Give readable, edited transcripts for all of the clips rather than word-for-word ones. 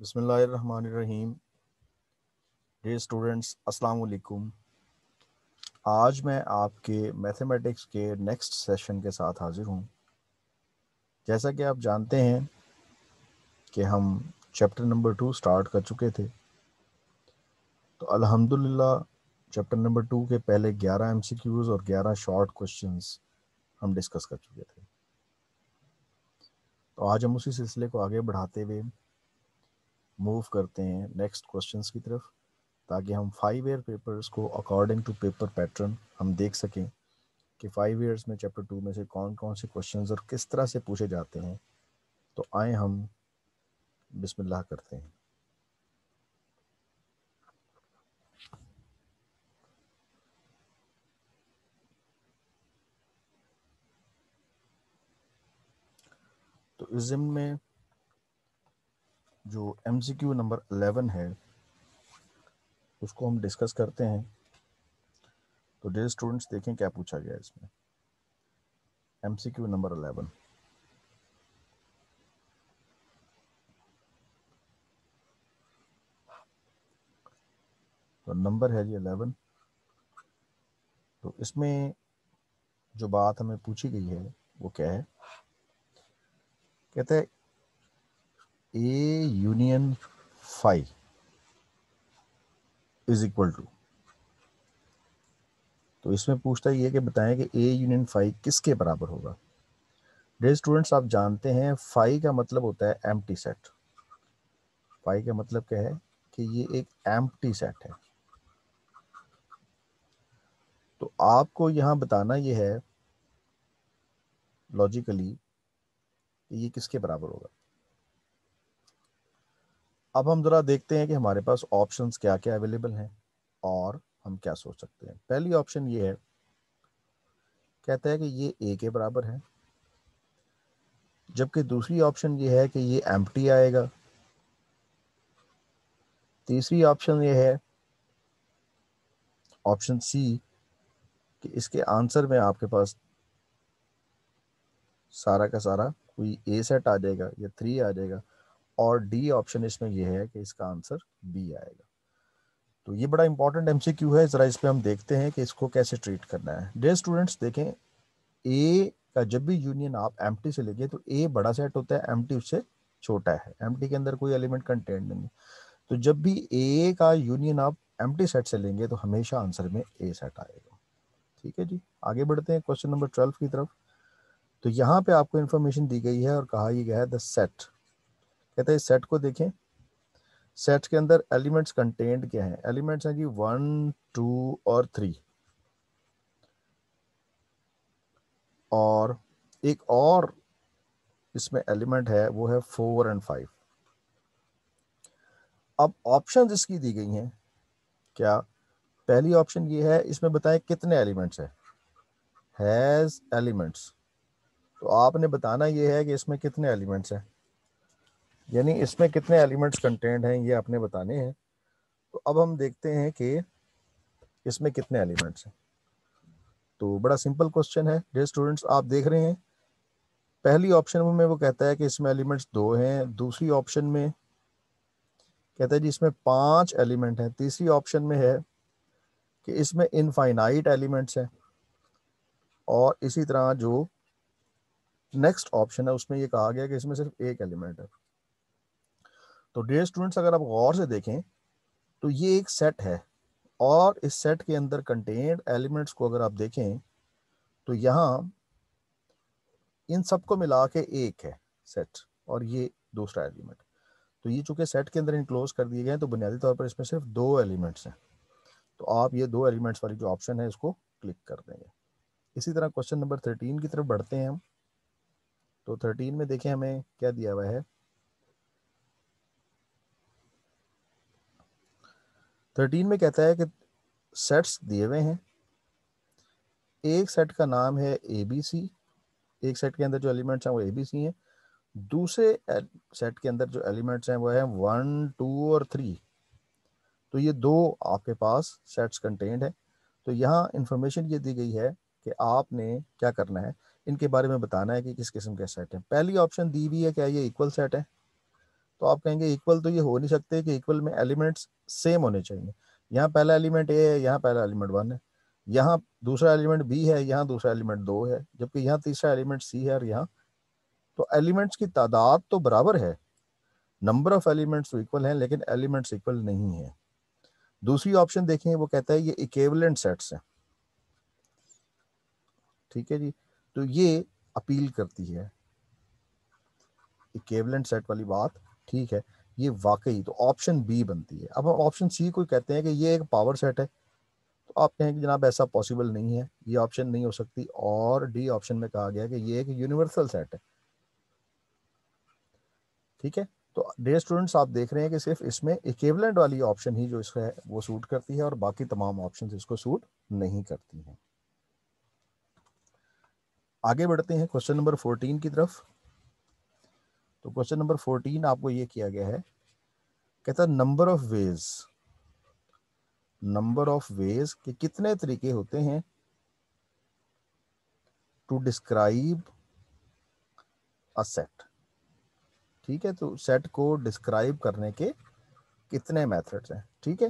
बिस्मिल्लाहिर्रहमानिर्रहीम। Dear students, अस्सलाम वालेकुम। आज मैं आपके मैथमेटिक्स के नेक्स्ट सेशन के साथ हाजिर हूँ। जैसा कि आप जानते हैं कि हम चैप्टर नंबर 2 स्टार्ट कर चुके थे, तो अल्हम्दुलिल्लाह चैप्टर नंबर 2 के पहले 11 MCQs और 11 शॉर्ट क्वेश्चंस हम डिस्कस कर चुके थे। तो आज हम उसी सिलसिले को आगे बढ़ाते हुए मूव करते हैं नेक्स्ट क्वेश्चंस की तरफ, ताकि हम 5 ईयर पेपर्स को अकॉर्डिंग टू पेपर पैटर्न हम देख सकें कि 5 ईयर्स में चैप्टर 2 में से कौन कौन से क्वेश्चंस और किस तरह से पूछे जाते हैं। तो आए हम बिस्मिल्लाह करते हैं। तो इस ज़िम्न में जो MCQ नंबर 11 है उसको हम डिस्कस करते हैं। तो डियर स्टूडेंट्स, देखें क्या पूछा गया है इसमें। MCQ नंबर 11, तो नंबर है जी 11। तो इसमें जो बात हमें पूछी गई है वो क्या है, कहते हैं A union phi is equal to. तो इसमें पूछता है ये कि बताएं कि A यूनियन फाई किसके बराबर होगा। डियर स्टूडेंट्स, आप जानते हैं फाई का मतलब होता है एम्प्टी सेट। फाई का मतलब क्या है कि ये एक एम्प्टी सेट है। तो आपको यहाँ बताना ये है लॉजिकली कि ये किसके बराबर होगा। अब हम जरा देखते हैं कि हमारे पास ऑप्शंस क्या क्या अवेलेबल हैं और हम क्या सोच सकते हैं। पहली ऑप्शन ये है, कहता है कि ये ए के बराबर है, जबकि दूसरी ऑप्शन ये है कि ये एम्प्टी आएगा। तीसरी ऑप्शन ये है, ऑप्शन सी, कि इसके आंसर में आपके पास सारा का सारा कोई ए सेट आ जाएगा या 3 आ जाएगा। और डी ऑप्शन इसमें यह है कि इसका आंसर बी आएगा। तो ये बड़ा इंपॉर्टेंट MCQ है, ज़रा इस पे हम देखते हैं कि इसको कैसे ट्रीट करना है। डियर स्टूडेंट्स, देखें ए का जब भी यूनियन आप एम्प्टी से लेंगे तो ए बड़ा सेट होता है, एम्प्टी उससे छोटा है, एम्प्टी के अंदर कोई एलिमेंट कंटेंट नहीं है। तो जब भी ए का यूनियन आप एम्प्टी सेट से लेंगे तो हमेशा आंसर में ए सेट आएगा। ठीक है जी, आगे बढ़ते हैं क्वेश्चन नंबर 12 की तरफ। तो यहाँ पे आपको इंफॉर्मेशन दी गई है और कहा यह गया है द सेट। कहते हैं सेट को देखें, सेट के अंदर एलिमेंट्स कंटेंट क्या हैं। एलिमेंट्स हैं जी 1, 2 और 3, और एक और इसमें एलिमेंट है वो है 4 और 5। अब ऑप्शन इसकी दी गई हैं क्या। पहली ऑप्शन ये है, इसमें बताएं कितने एलिमेंट्स है, हैज एलिमेंट्स। तो आपने बताना ये है कि इसमें कितने एलिमेंट्स हैं, यानी इसमें कितने एलिमेंट्स कंटेंट हैं ये आपने बताने हैं। तो अब हम देखते हैं कि इसमें कितने एलिमेंट्स हैं। तो बड़ा सिंपल क्वेश्चन है डियर स्टूडेंट्स, आप देख रहे हैं पहली ऑप्शन में वो कहता है कि इसमें एलिमेंट्स 2 हैं, दूसरी ऑप्शन में कहता है जी इसमें 5 एलिमेंट हैं, तीसरी ऑप्शन में है कि इसमें इनफाइनाइट एलिमेंट्स हैं, और इसी तरह जो नेक्स्ट ऑप्शन है उसमें ये कहा गया कि इसमें सिर्फ एक एलिमेंट है। तो डियर स्टूडेंट्स, अगर आप गौर से देखें तो ये एक सेट है, और इस सेट के अंदर कंटेंट एलिमेंट्स को अगर आप देखें तो यहाँ इन सबको मिला के एक है सेट, और ये दूसरा एलिमेंट। तो ये चूंकि सेट के अंदर इनक्लोज कर दिए गए हैं तो बुनियादी तौर पर इसमें सिर्फ 2 एलिमेंट्स हैं। तो आप ये 2 एलिमेंट्स वाली जो ऑप्शन है इसको क्लिक कर देंगे। इसी तरह क्वेश्चन नंबर 13 की तरफ बढ़ते हैं हम। तो 13 में देखें हमें क्या दिया हुआ है। 13 में कहता है कि सेट्स दिए हुए हैं, एक सेट का नाम है ABC, एक सेट के अंदर जो एलिमेंट्स हैं वो ABC हैं, दूसरे सेट के अंदर जो एलिमेंट्स हैं वो है 1, 2 और 3। तो ये 2 आपके पास सेट्स कंटेंट है। तो यहाँ इंफॉर्मेशन ये दी गई है कि आपने क्या करना है, इनके बारे में बताना है कि किस किस्म के सेट हैं। पहली ऑप्शन दी हुई है क्या ये इक्वल सेट है, तो आप कहेंगे इक्वल तो ये हो नहीं सकते कि इक्वल में एलिमेंट्स सेम होने चाहिए। यहाँ पहला एलिमेंट ए है, यहाँ पहला एलिमेंट 1 है, यहाँ दूसरा एलिमेंट बी है, यहाँ दूसरा एलिमेंट 2 है, जबकि यहाँ तीसरा एलिमेंट सी है और यहाँ, तो एलिमेंट्स की तादाद तो बराबर है, नंबर ऑफ एलिमेंट्स तो इक्वल हैं, लेकिन एलिमेंट्स इक्वल नहीं है। दूसरी ऑप्शन देखें, वो कहता है ये इक्विवेलेंट सेट्स हैं। ठीक है जी, तो ये अपील करती है इक्विवेलेंट सेट वाली बात, ठीक है, ये वाकई तो ऑप्शन बी बनती है। अब हम ऑप्शन सी को कहते हैं कि ये एक पावर सेट है, तो आप कहें कि जनाब ऐसा पॉसिबल नहीं है, ये ऑप्शन नहीं हो सकती, और डी ऑप्शन में कहा गया कि ये एक यूनिवर्सल सेट है। ठीक है, तो डियर स्टूडेंट्स आप देख रहे हैं कि सिर्फ इसमें इक्विवेलेंट वाली ऑप्शन ही जो इसका है वो सूट करती है, और बाकी तमाम ऑप्शंस इसको सूट नहीं करती हैं। आगे बढ़ते हैं क्वेश्चन नंबर 14 की तरफ। तो क्वेश्चन नंबर 14 आपको ये किया गया है, कहता है नंबर ऑफ वेज के कितने तरीके होते हैं टू डिस्क्राइब अ सेट। ठीक है, तो सेट को डिस्क्राइब करने के कितने मेथड्स हैं। ठीक है,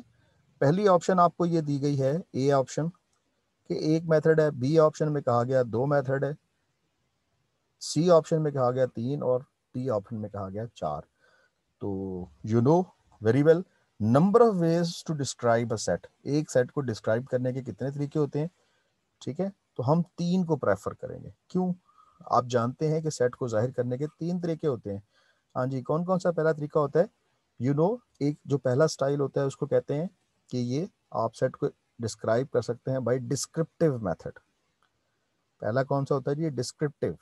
पहली ऑप्शन आपको ये दी गई है, ए ऑप्शन, कि एक मेथड है, बी ऑप्शन में कहा गया 2 मेथड है, सी ऑप्शन में कहा गया 3, और डी ऑप्शन में कहा गया 4। तो you know very well number of ways to describe a set, एक सेट को डिस्क्राइब करने के कितने तरीके होते हैं। ठीक है, तो हम 3 को प्रेफर करेंगे। क्यों? आप जानते हैं कि सेट को जाहिर करने के 3 तरीके होते हैं। हाँ जी, कौन कौन सा पहला तरीका होता है? एक जो पहला स्टाइल होता है उसको कहते हैं कि ये आप सेट को डिस्क्राइब कर सकते हैं बाय डिस्क्रिप्टिव मेथड। पहला कौन सा होता है जी? डिस्क्रिप्टिव।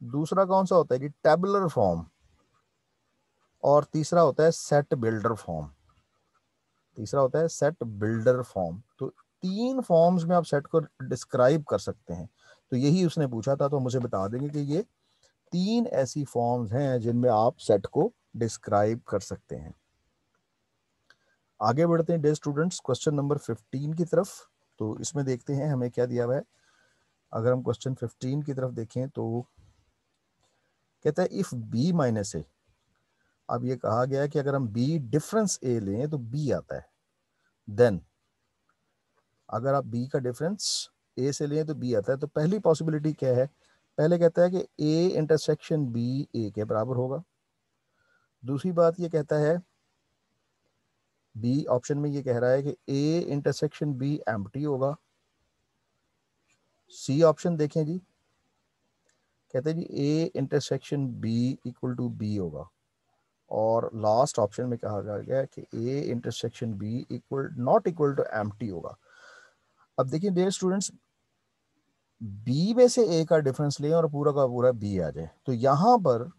दूसरा कौन सा होता है जी? Tabular form. और तीसरा होता है सेट बिल्डर फॉर्म। तो 3 फॉर्म्स में आप सेट को डिस्क्राइब कर सकते हैं। तो यही उसने पूछा था, तो मुझे बता देंगे कि ये 3 ऐसी फॉर्म्स हैं जिनमें आप सेट को डिस्क्राइब कर सकते हैं। आगे बढ़ते हैं डियर स्टूडेंट्स क्वेश्चन नंबर 15 की तरफ। तो इसमें देखते हैं हमें क्या दिया हुआ है। अगर हम क्वेश्चन 15 की तरफ देखें तो कहता है इफ बी माइनस ए। अब ये कहा गया है कि अगर हम बी डिफरेंस ए लें तो बी आता है। देन अगर आप बी का डिफरेंस ए से लें तो बी आता है। तो पहली पॉसिबिलिटी क्या है? पहले कहता है कि ए इंटरसेक्शन बी ए के बराबर होगा। दूसरी बात ये कहता है, बी ऑप्शन में ये कह रहा है कि ए इंटरसेक्शन बी एम्प्टी होगा। सी ऑप्शन देखें जी, कहते हैं जी A intersection B equal to B होगा। और लास्ट ऑप्शन में कहा गया है कि A intersection B not equal to empty होगा। अब देखिए डियर स्टूडेंट्स, बी में से ए का डिफरेंस लें और पूरा का पूरा बी आ जाए, तो यहाँ पर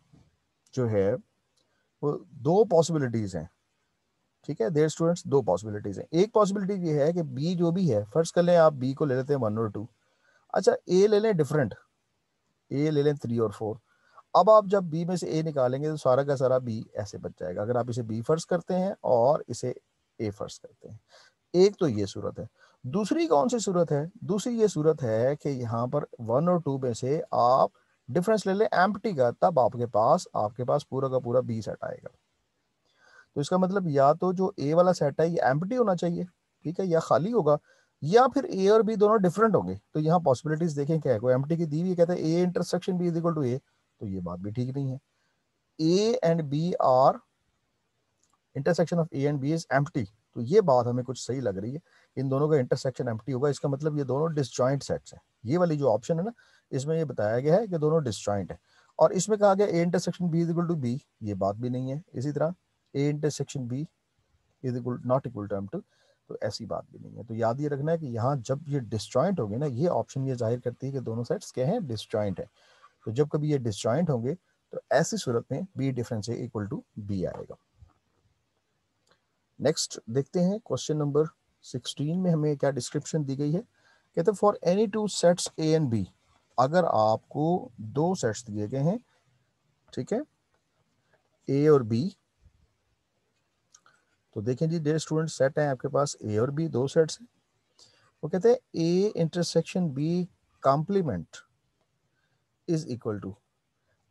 जो है वो 2 पॉसिबिलिटीज हैं। ठीक है डियर स्टूडेंट्स, 2 पॉसिबिलिटीज हैं। एक पॉसिबिलिटी ये है कि बी जो भी है, फर्ज कर लें आप बी को ले लेते हैं 1 और 2। अच्छा, ए ले लें डिफरेंट, ए ले लें 3 और 4। अब आप जब बी में से ए निकालेंगे तो सारा का सारा बी ऐसे बच जाएगा, अगर आप इसे बी फर्ज करते हैं और इसे ए फर्ज करते हैं। एक तो ये सूरत है। दूसरी कौन सी सूरत है? दूसरी ये सूरत है कि यहाँ पर 1 और 2 में से आप डिफरेंस ले लें एम्प्टी का, तब आपके पास पूरा का पूरा बी सेट आएगा। तो इसका मतलब या तो जो ए वाला सेट है ये एम्प्टी होना चाहिए, ठीक है, या खाली होगा, या फिर ए और बी दोनों डिफरेंट होंगे। तो यहाँ पॉसिबिलिटीज देखें क्या है। कोई एम्प्टी की दी हुई कहता है A intersection B is equal to A, तो ये बात भी ठीक नहीं है। A and B are intersection of A and B is empty, तो ये बात हमें कुछ सही लग रही है। इन दोनों का इंटरसेक्शन एम्प्टी होगा, इसका मतलब ये दोनों डिसजॉइंट सेट्स हैं। ये वाली जो ऑप्शन है ना, इसमें ये बताया गया है कि दोनों डिसजॉइंट है। और इसमें कहा गया A intersection B is equal to B, ये बात भी नहीं है। इसी तरह A intersection B is equal not equal to empty, तो ऐसी बात भी नहीं है। तो याद ये रखना है कि यहाँ जब ये डिसजॉइंट होंगे ना, ये ऑप्शन ये जाहिर करती है कि दोनों सेट्स क्या हैं? डिसजॉइंट है। तो जब कभी ये डिसजॉइंट होंगे तो ऐसी सूरत में B difference A equal to B आएगा। नेक्स्ट देखते हैं क्वेश्चन नंबर 16 में हमें क्या डिस्क्रिप्शन दी गई है। कहते हैं for any 2 sets A and B, अगर आपको 2 सेट्स दिए गए हैं, ठीक है, ए और बी। तो देखें जी डियर स्टूडेंट, सेट है आपके पास ए और बी, 2 सेट्स हैं। वो कहते हैं A intersection B complement is equal to,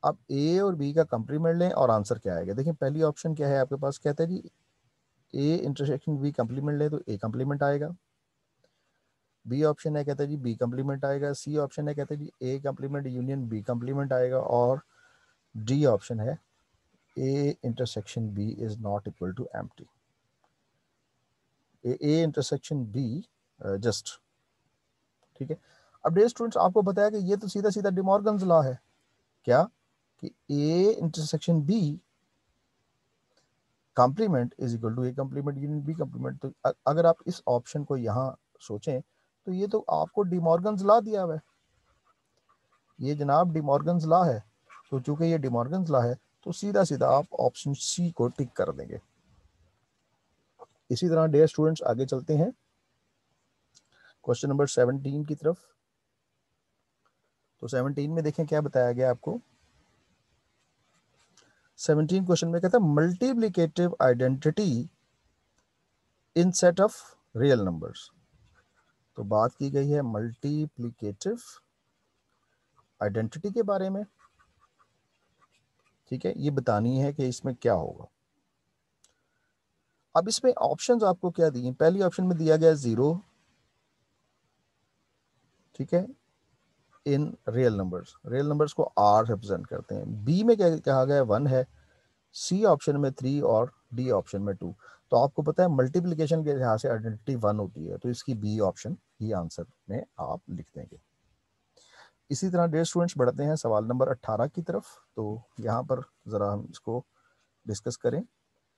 अब ए और बी का कंप्लीमेंट लें और आंसर क्या आएगा। देखिए पहली ऑप्शन क्या है आपके पास, कहता है जी ए इंटरसेक्शन बी कंप्लीमेंट लें तो ए कंप्लीमेंट आएगा। बी ऑप्शन है कहता है जी बी कंप्लीमेंट आएगा। सी ऑप्शन है कहता है जी A complement union B complement आएगा। और डी ऑप्शन है A intersection B is not equal to empty. A intersection B just, ठीक है। अब डियर स्टूडेंट्स आपको बताया कि ये तो सीधा सीधा डिमॉर्गन्स लॉ है, क्या कि A intersection B complement is equal to A complement union B complement. तो अगर आप इस ऑप्शन को यहाँ सोचें तो ये तो आपको डिमॉर्गन्स लॉ दिया हुआ है, ये जनाब डिमॉर्गन्स लॉ है। तो चूंकि ये डिमॉर्गन्स लॉ है तो सीधा सीधा आप ऑप्शन सी को टिक कर देंगे। इसी तरह डियर स्टूडेंट्स आगे चलते हैं क्वेश्चन नंबर 17 की तरफ। तो 17 में देखें क्या बताया गया आपको। 17 क्वेश्चन में कहता है multiplicative identity in set of real numbers. तो बात की गई है मल्टीप्लिकेटिव आइडेंटिटी के बारे में, ठीक है। ये बतानी है कि इसमें क्या होगा। अब इसमें ऑप्शंस आपको क्या दिए, पहली ऑप्शन में दिया गया 0, ठीक है, इन रियल नंबर्स को आर रिप्रेजेंट करते हैं। बी में क्या कहा गया 1 है, सी ऑप्शन में 3 और डी ऑप्शन में 2। तो आपको पता है मल्टीप्लिकेशन के लिहाज से आइडेंटिटी 1 होती है, तो इसकी बी ऑप्शन ही आंसर में आप लिख देंगे। इसी तरह डियर स्टूडेंट्स बढ़ते हैं सवाल नंबर 18 की तरफ। तो यहाँ पर ज़रा हम इसको डिस्कस करें।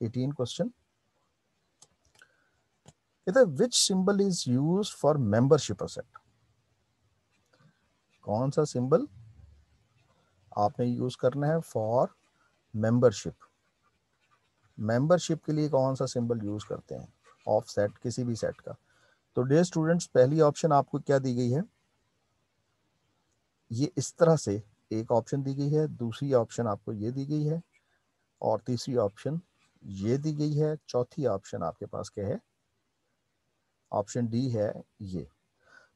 18 क्वेश्चन कहता है विच symbol is use for membership asset. कौन सा सिंबल आपने यूज करना है फॉर मेंबरशिप। मेंबरशिप के लिए कौन सा सिंबल यूज करते हैं ऑफ सेट, किसी भी सेट का। तो डियर स्टूडेंट्स पहली ऑप्शन आपको क्या दी गई है, ये इस तरह से एक ऑप्शन दी गई है, दूसरी ऑप्शन आपको ये दी गई है और तीसरी ऑप्शन ये दी गई है, चौथी ऑप्शन आपके पास क्या है, ऑप्शन डी है ये।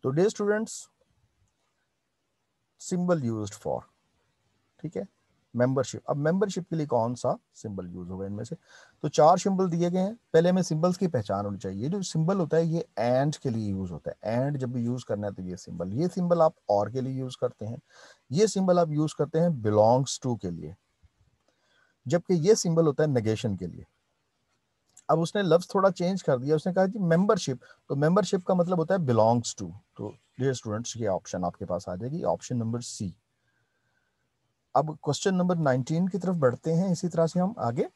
तो dear students symbol used for, ठीक है, मेंबरशिप। अब मेंबरशिप के लिए कौन सा सिंबल यूज होगा इनमें से। तो 4 सिंबल दिए गए हैं। पहले हमें सिंबल्स की पहचान होनी चाहिए। जो सिंबल होता है ये एंड के लिए यूज होता है, एंड जब भी यूज करना है तो ये सिंबल आप और के लिए यूज करते हैं, ये सिंबल आप यूज करते हैं बिलोंग्स टू के लिए, जबकि ये सिंबल होता है नेगेशन के लिए। अब उसने लफ्ज थोड़ा चेंज कर दिया, उसने कहा कि मेंबरशिप, तो मेंबरशिप का मतलब होता है बिलोंग्स टू। तो डियर स्टूडेंट्स ये ऑप्शन आपके पास आ जाएगी, ऑप्शन नंबर सी। अब क्वेश्चन नंबर 19 की तरफ बढ़ते हैं इसी तरह से हम आगे।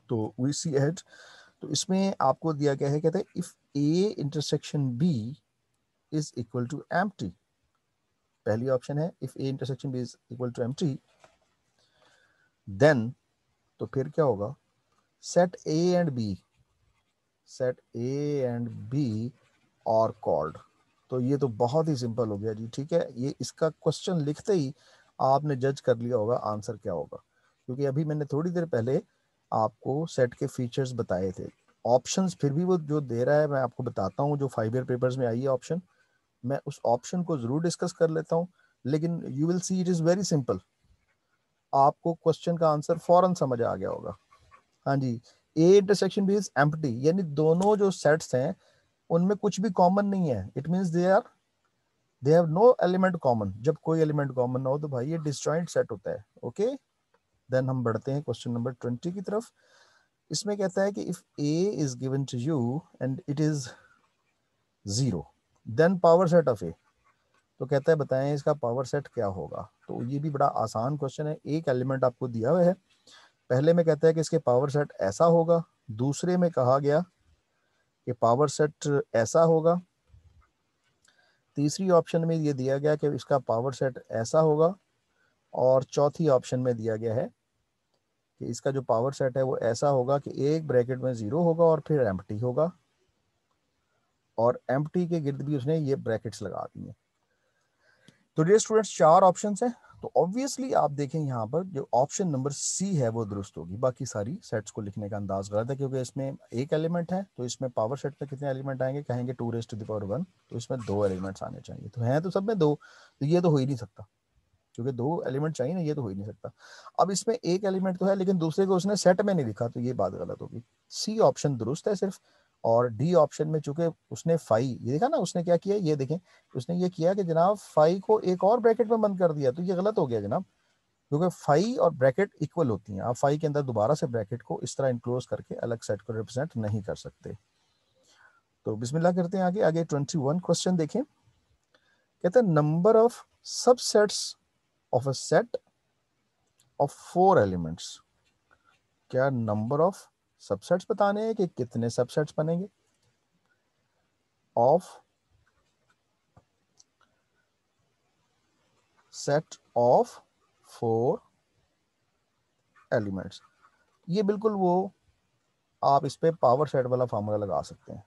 तो वी सी एड, तो इसमें आपको दिया गया है, कहते हैं if A intersection B is equal to empty. पहली ऑप्शन है if A intersection B is equal to empty, then तो फिर क्या होगा, set A and B, set A and B और कॉल्ड। तो ये तो बहुत ही सिंपल हो गया जी, ठीक है। ये इसका क्वेश्चन लिखते ही आपने जज कर लिया होगा आंसर क्या होगा, क्योंकि अभी मैंने थोड़ी देर पहले आपको सेट के फीचर्स बताए थे। ऑप्शंस फिर भी वो जो दे रहा है मैं आपको बताता हूँ, जो 5 ईयर पेपर्स में आई है ऑप्शन, मैं उस ऑप्शन को जरूर डिस्कस कर लेता हूँ, लेकिन you will see it is very simple. आपको क्वेश्चन का आंसर फौरन समझ आ गया होगा। हाँ जी, A intersection B is empty, यानी दोनों जो सेट्स हैं उनमें कुछ भी कॉमन नहीं है। It means they have no element common. जब कोई एलिमेंट कॉमन ना हो तो भाई ये डिसजॉइंट सेट होता है। ओके, देन हम बढ़ते हैं क्वेश्चन नंबर 20 की तरफ। इसमें कहता है कि if A is given to you and it is 0, then power set of A. तो कहता है बताएं इसका पावर सेट क्या होगा। तो ये भी बड़ा आसान क्वेश्चन है। एक एलिमेंट आपको दिया हुआ है, पहले में कहता है कि इसके पावर सेट ऐसा होगा, दूसरे में कहा गया कि पावर सेट ऐसा होगा, तीसरी ऑप्शन में ये दिया गया कि इसका पावर सेट ऐसा होगा, और चौथी ऑप्शन में दिया गया है कि इसका जो पावर सेट है वो ऐसा होगा कि एक ब्रैकेट में 0 होगा और फिर एम्प्टी होगा, और एम्प्टी के गिर्द भी उसने ये ब्रैकेट्स लगा दिए। तो डियर स्टूडेंट्स 4 ऑप्शंस हैं। तो ऑब्वियसली आप देखें यहाँ पर जो ऑप्शन नंबर सी है वो दुरुस्त होगी, बाकी सारी सेट्स को लिखने का अंदाज गलत है, क्योंकि इसमें एक एलिमेंट है तो इसमें पावर सेट में कितने एलिमेंट आएंगे, कहेंगे 2 raised to the power 1, तो इसमें 2 एलिमेंट्स आने चाहिए, तो हैं तो सब में 2, तो ये तो हो ही नहीं सकता। क्योंकि 2 एलिमेंट चाहिए ना, ये तो हो ही नहीं सकता। अब इसमें एक एलिमेंट तो है लेकिन दूसरे को उसने सेट में नहीं लिखा, तो ये बात गलत होगी। सी ऑप्शन दुरुस्त है सिर्फ, और डी ऑप्शन में चूंकि उसने फाई, ये देखा ना उसने क्या किया, ये देखें उसने ये किया कि जनाब फाई को एक और ब्रैकेट में बंद कर दिया, तो ये गलत हो गया जनाब, क्योंकि फाई और ब्रैकेट इक्वल होती हैं। आप फाई के अंदर दोबारा से ब्रैकेट को इस तरह इनक्लोज करके अलग सेट को रिप्रेजेंट नहीं कर सकते। तो बिस्मिल्लाह करते हैं आगे। आगे 21 क्वेश्चन देखें। कहते हैं number of subsets of a set of 4 elements. क्या नंबर ऑफ सबसेट्स बताने हैं कि कितने सबसेट्स बनेंगे ऑफ सेट ऑफ 4 एलिमेंट्स। ये बिल्कुल वो आप इस पे पावर सेट वाला फार्मूला लगा सकते हैं।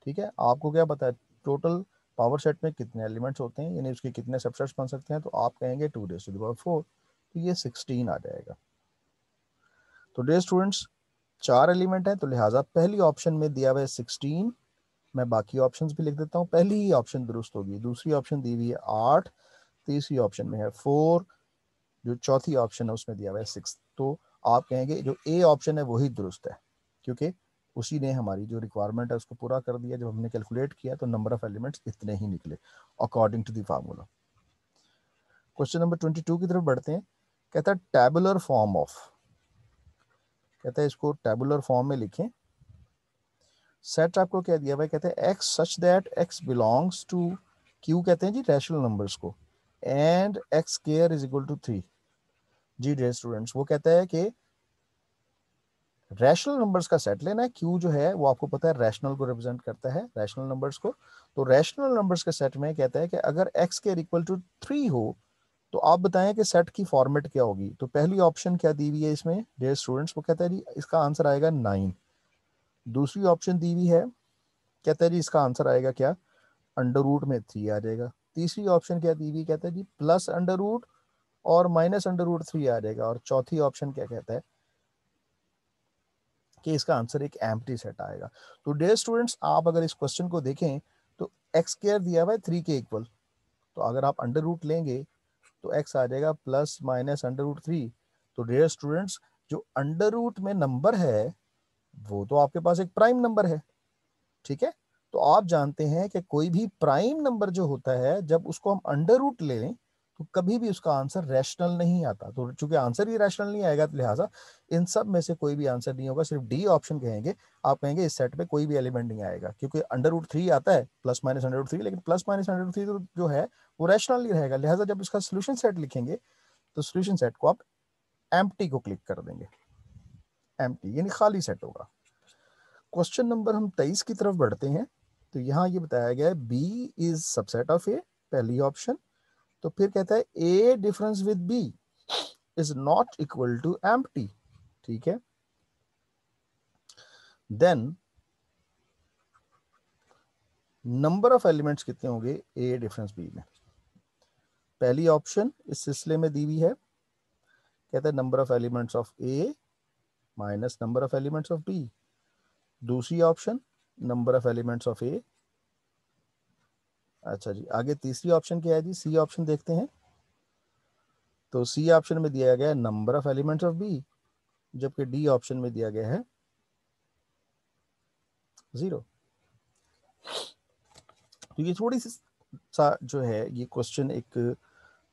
ठीक है, आपको क्या पता है टोटल पावर सेट में कितने एलिमेंट्स होते हैं, यानी उसके कितने सबसेट्स बन सकते हैं, तो आप कहेंगे 2⁴, तो ये 16 आ जाएगा। तो डियर स्टूडेंट्स 4 एलिमेंट है, तो लिहाजा पहली ऑप्शन में दिया हुआ है 16। मैं बाकी ऑप्शंस भी लिख देता हूँ। पहली ही ऑप्शन दुरुस्त होगी, दूसरी ऑप्शन दी हुई है 8, तीसरी ऑप्शन में है 4, जो चौथी ऑप्शन है उसमें दिया हुआ है 6। तो आप कहेंगे जो ए ऑप्शन है वही दुरुस्त है, क्योंकि उसी ने हमारी जो रिक्वायरमेंट है उसको पूरा कर दिया। जब हमने कैलकुलेट किया तो नंबर ऑफ एलिमेंट्स इतने ही निकले according to the formula. Question number 22 की तरफ बढ़ते हैं। कहता है टैबुलर फॉर्म ऑफ, कहता है इसको टैबुलर फॉर्म में लिखें। सेट आपको क्या दिया हुआ है, कहते हैं x such that x belongs to Q, कहते हैं जी रैशनल नंबर्स को, and x square is equal to 3। जी डियर स्टूडेंट्स, वो कहता है कि रैशनल नंबर्स का सेट लेना है। क्यू जो है वो आपको पता है रैशनल को रिप्रेजेंट करता है, रैशनल नंबर्स को। तो रैशनल नंबर्स के सेट में कहता है कि अगर एक्स के इक्वल टू 3 हो तो आप बताएं कि सेट की फॉर्मेट क्या होगी। तो पहली ऑप्शन क्या दी हुई है इसमें डियर स्टूडेंट्स, वो कहता है जी इसका आंसर आएगा 9। दूसरी ऑप्शन दी हुई है, कहता है जी इसका आंसर आएगा क्या, अंडर रूट में 3 आ जाएगा। तीसरी ऑप्शन क्या दी हुई, कहता है जी प्लस अंडर रूट और माइनस अंडर रूट 3 आ जाएगा। और चौथी ऑप्शन क्या कहता है कि इसका आंसर एक एम्प्टी सेट आएगा। तो डियर स्टूडेंट्स आप अगर इस क्वेश्चन को देखें तो एक्स स्क्वायर दिया हुआ है 3 के इक्वल, तो अगर आप अंडर रूट लेंगे तो एक्स आ जाएगा प्लस माइनस अंडर रूट 3। तो डियर स्टूडेंट्स जो अंडर रूट में नंबर है वो तो आपके पास एक प्राइम नंबर है, ठीक है। तो आप जानते हैं कि कोई भी प्राइम नंबर जो होता है जब उसको हम अंडर रूट लें तो कभी भी उसका आंसर रैशनल नहीं आता। तो चूंकि आंसर ही रैशनल नहीं आएगा तो लिहाजा इन सब में से कोई भी आंसर नहीं होगा, सिर्फ डी ऑप्शन कहेंगे। आप कहेंगे इस सेट में कोई भी एलिमेंट नहीं आएगा, क्योंकि अंडर रूट 3 आता है प्लस माइनस अंडर रूट 3, लेकिन प्लस माइनस अंडर रूट 3 तो जो है वो रैशनल नहीं रहेगा। लिहाजा जब इसका सोल्यूशन सेट लिखेंगे तो सोल्यूशन सेट को आप एम्प्टी को क्लिक कर देंगे, एम्प्टी यानी खाली सेट होगा। क्वेश्चन नंबर हम 23 की तरफ बढ़ते हैं। तो यहाँ ये बताया गया है B is subset of A, पहली ऑप्शन। तो फिर कहता है A difference with B is not equal to empty, ठीक है। देन नंबर ऑफ एलिमेंट्स कितने होंगे ए डिफरेंस बी में। पहली ऑप्शन इस सिलसिले में दी हुई है, कहता है number of elements of A minus number of elements of B. दूसरी option number of elements of A. अच्छा जी, आगे तीसरी ऑप्शन क्या है जी, सी ऑप्शन देखते हैं। तो सी ऑप्शन में दिया गया है number of elements of B, जबकि डी ऑप्शन में दिया गया है 0। तो ये थोड़ी सी सा जो है ये क्वेश्चन एक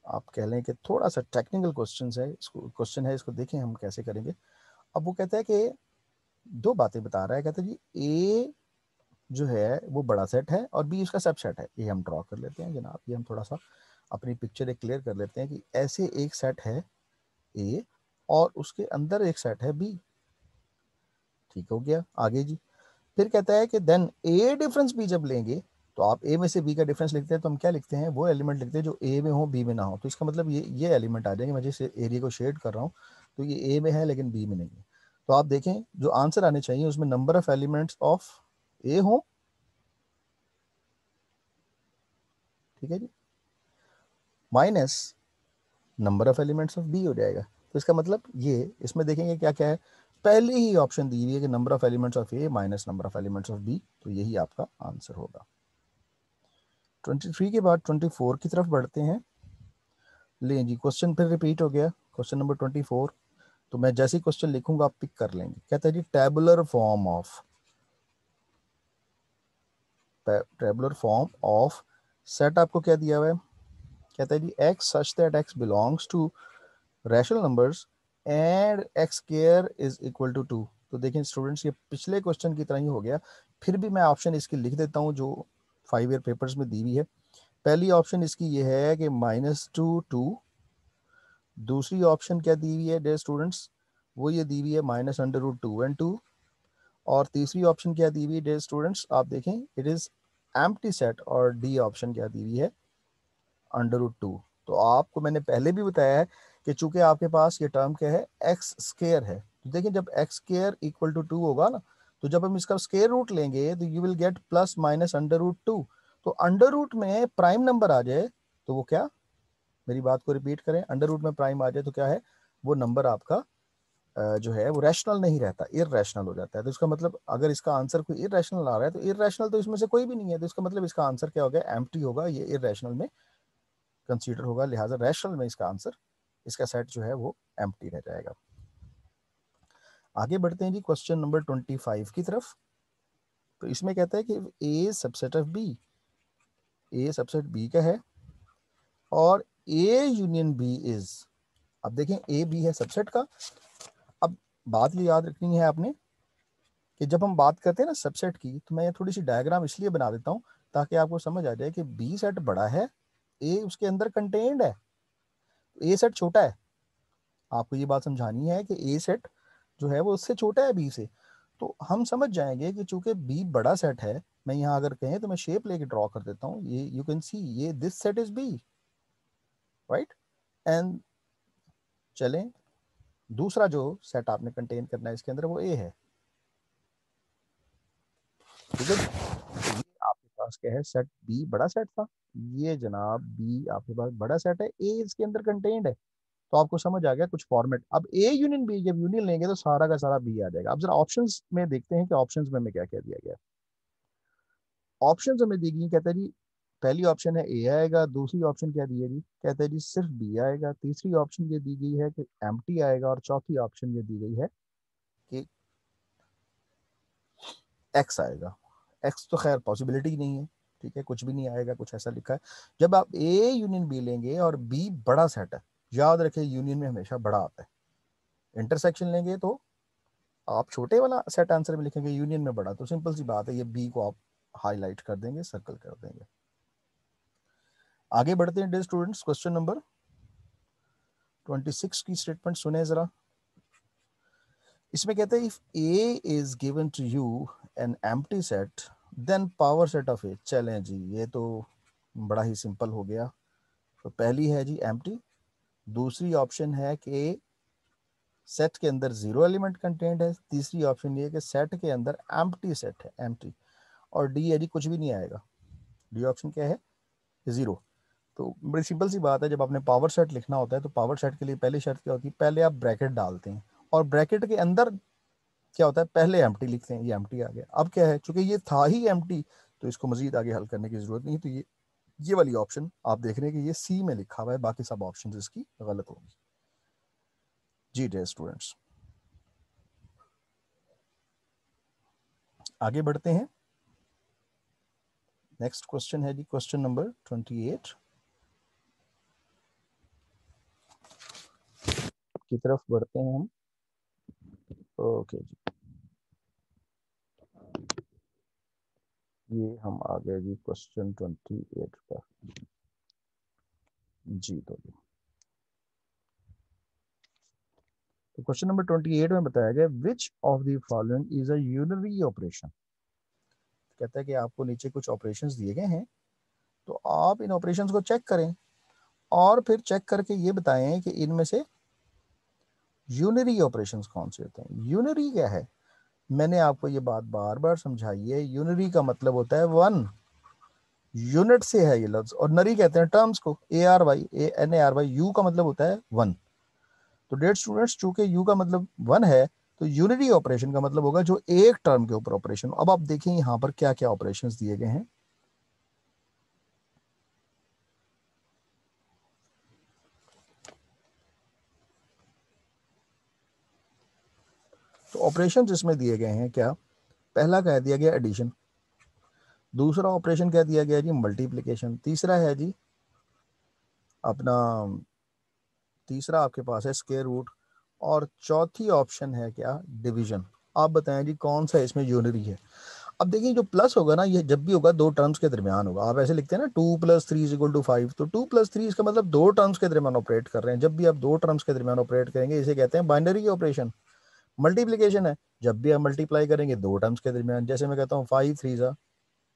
आप कह लें कि थोड़ा सा टेक्निकल क्वेश्चन है, इसको देखें हम कैसे करेंगे। अब वो कहता है कि दो बातें बता रहा है, कहता है जी ए जो है वो बड़ा सेट है और बी उसका सब सेट है। ये हम ड्रॉ कर लेते हैं जनाब, ये हम थोड़ा सा अपनी पिक्चर एक क्लियर कर लेते हैं कि ऐसे एक सेट है ए और उसके अंदर एक सेट है बी, ठीक हो गया। आगे जी फिर कहता है कि देन ए डिफरेंस बी जब लेंगे तो आप ए में से बी का डिफरेंस लिखते हैं तो हम क्या लिखते हैं, वो एलिमेंट लिखते हैं जो ए में हो बी में ना हो। तो इसका मतलब ये एलिमेंट आ जाएंगे। मैं जिस एरिया को शेड कर रहा हूँ तो ये ए में है लेकिन बी में नहीं है। तो आप देखें जो आंसर आने चाहिए उसमें number of elements of A हो, ठीक है जी, minus number of elements of B हो जाएगा। तो इसका मतलब ये इसमें देखेंगे क्या क्या है, पहले ही ऑप्शन दी हुई है कि number of elements of A minus number of elements of B, तो यही आपका आंसर होगा। 23 के बाद 24 की तरफ बढ़ते हैं। लें जी, क्वेश्चन फिर रिपीट हो गया, क्वेश्चन नंबर 24। तो मैं जैसे ही क्वेश्चन लिखूंगा आप पिक कर लेंगे। कहता है जी टेबुलर फॉर्म ऑफ सेट आपको क्या दिया हुआ है। कहता है जी x such that x belongs to rational numbers and x square is equal to 2। तो देखिए स्टूडेंट्स, ये पिछले क्वेश्चन की तरह ही हो गया, फिर भी मैं ऑप्शन इसकी लिख देता हूँ जो 5 ईयर पेपर्स में दी हुई है। पहली ऑप्शन इसकी ये है कि -2 2। दूसरी ऑप्शन क्या दी हुई है डियर स्टूडेंट्स, वो ये दी हुई है -√2 and 2। और तीसरी ऑप्शन क्या दी हुई है डियर स्टूडेंट्स, आप देखें इट इज एम्प्टी सेट। और डी ऑप्शन क्या दी हुई है √2। तो आपको मैंने पहले भी बताया है कि चूंकि आपके पास ये टर्म क्या है एक्स स्केयर है, तो देखिए जब एक्स स्केयर इक्वल टू 2 होगा ना, तो जब हम इसका स्केयर रूट लेंगे तो you will get plus minus √2। तो अंडर रूट में प्राइम नंबर आ जाए तो वो क्या, मेरी बात को रिपीट करें, अंडर रूट में प्राइम आ जाए तो क्या है, वो नंबर आपका जो है वो रैशनल नहीं रहता, इररेशनल हो जाता है। तो इसका मतलब अगर इसका आंसर कोई इररेशनल आ रहा है तो इररेशनल तो इसमें से कोई भी नहीं है, तो इसका मतलब इसका आंसर क्या हो गया, एम्प्टी होगा, ये इररेशनल में कंसीडर होगा, लिहाजा रैशनल में इसका आंसर, इसका सेट जो है वो एम्प्टी रह जाएगा। आगे बढ़ते हैं जी क्वेश्चन नंबर 25 की तरफ। तो इसमें कहता है कि A subset of B, A subset B का है और ए यूनियन बी इज, अब देखें ए बी है सबसेट का। अब बात ये याद रखनी है आपने कि जब हम बात करते हैं ना सबसेट की, तो मैं थोड़ी सी डायग्राम इसलिए बना देता हूँ ताकि आपको समझ आ जाए कि बी सेट बड़ा है, ए उसके अंदर कंटेन्ड है, ए सेट छोटा है। आपको ये बात समझानी है कि ए सेट जो है वो उससे छोटा है बी से। तो हम समझ जाएंगे कि चूंकि बी बड़ा सेट है, मैं यहाँ अगर कहें तो मैं शेप लेके ड्रॉ कर देता हूँ, ये यू कैन सी ये this set is B, right. And चलें, दूसरा जो सेट आपने कंटेन करना है इसके अंदर वो ए है, ठीक है। तो ये आपके पास क्या है, सेट बी बड़ा सेट था, ये जनाब बी आपके पास बड़ा सेट है, ए इसके अंदर कंटेन्ड है। तो आपको समझ आ गया कुछ फॉर्मेट। अब ए यूनियन बी जब यूनियन लेंगे तो सारा का सारा बी आ जाएगा। अब जरा ऑप्शंस में देखते हैं कि ऑप्शंस में हमें क्या क्या दिया गया। ऑप्शंस हमें दी गई, कहता है जी पहली ऑप्शन है ए आएगा, दूसरी ऑप्शन क्या दी है जी, कहता है जी सिर्फ बी आएगा, तीसरी ऑप्शन ये दी गई है कि एम्प्टी आएगा, और चौथी ऑप्शन ये दी गई है कि एक्स आएगा। एक्स तो खैर पॉसिबिलिटी नहीं है, ठीक है, कुछ भी नहीं आएगा, कुछ ऐसा लिखा है। जब आप ए यूनियन बी लेंगे और बी बड़ा सेट है, याद रखें यूनियन में हमेशा बड़ा आता है, इंटरसेक्शन लेंगे तो आप छोटे वाला सेट आंसर में लिखेंगे, यूनियन में बड़ा, तो सिंपल सी बात है ये बी को आप हाईलाइट कर देंगे, सर्कल कर देंगे। आगे बढ़ते हैं डियर स्टूडेंट्स, क्वेश्चन नंबर 26 की स्टेटमेंट सुने जरा। इसमें कहते हैं if A is given to you an empty set then power set of A. चलें जी, ये तो बड़ा ही सिंपल हो गया। तो पहली है जी एम्प्टी, दूसरी ऑप्शन है कि सेट के अंदर जीरो एलिमेंट कंटेंट है, तीसरी ऑप्शन ये है कि सेट के अंदर एम्प्टी सेट है, एम्प्टी। और डी है जी कुछ भी नहीं आएगा, डी ऑप्शन क्या है, जीरो। तो बड़ी सिंपल सी बात है, जब आपने पावर सेट लिखना होता है तो पावर सेट के लिए पहली शर्त क्या होती है, पहले आप ब्रैकेट डालते हैं और ब्रैकेट के अंदर क्या होता है, पहले एम्प्टी लिखते हैं, ये एम्प्टी आ गया। अब क्या है, चूंकि ये था ही एम्प्टी तो इसको मजीद आगे हल करने की जरूरत नहीं। तो ये वाली ऑप्शन आप देख रहे हैं कि ये सी में लिखा हुआ है, बाकी सब ऑप्शन इसकी गलत होंगी। जी डियर स्टूडेंट्स, आगे बढ़ते हैं। नेक्स्ट क्वेश्चन है जी क्वेश्चन नंबर 28 की तरफ बढ़ते हैं हम। ओके जी, ये हम आ गए जी क्वेश्चन 28 पर। जी तो क्वेश्चन नंबर 28 में बताया गया which of the following is a unary operation. कहता है कि आपको नीचे कुछ ऑपरेशंस दिए गए हैं, तो आप इन ऑपरेशंस को चेक करें और फिर चेक करके ये बताएं कि इनमें से यूनरी ऑपरेशंस कौन से होते हैं। यूनरी क्या है, मैंने आपको ये बात बार बार समझाई है, यूनरी का मतलब होता है वन, यूनिट से है ये लफ्ज, और नरी कहते हैं टर्म्स को, ARY यू का मतलब होता है वन। तो डेट स्टूडेंट्स, चूंकि यू का मतलब वन है तो यूनिटी ऑपरेशन का मतलब होगा जो एक टर्म के ऊपर ऑपरेशन। अब आप देखें यहां पर क्या क्या ऑपरेशंस दिए गए हैं। तो ऑपरेशन इसमें दिए गए हैं क्या, पहला कह दिया गया एडिशन, दूसरा ऑपरेशन कह दिया गया जी मल्टीप्लिकेशन, तीसरा है जी अपना, तीसरा आपके पास है स्क्वायर रूट, और चौथी ऑप्शन है क्या डिवीजन। आप बताएं जी कौन सा इसमें यूनरी है। अब देखिए जो प्लस होगा ना ये जब भी होगा दो टर्म्स के दरमियान होगा। आप ऐसे लिखते हैं ना 2+3 = 5, तो 2+3 इसका मतलब दो टर्म्स के दरमियान ऑपरेट कर रहे हैं। जब भी आप दो टर्म्स के दरमियान ऑपरेट करेंगे इसे कहते हैं बाइनरी ऑपरेशन। मल्टीप्लीकेशन है जब भी आप मल्टीप्लाई करेंगे दो टर्म्स के दरमियान, जैसे मैं कहता हूँ 5×3 =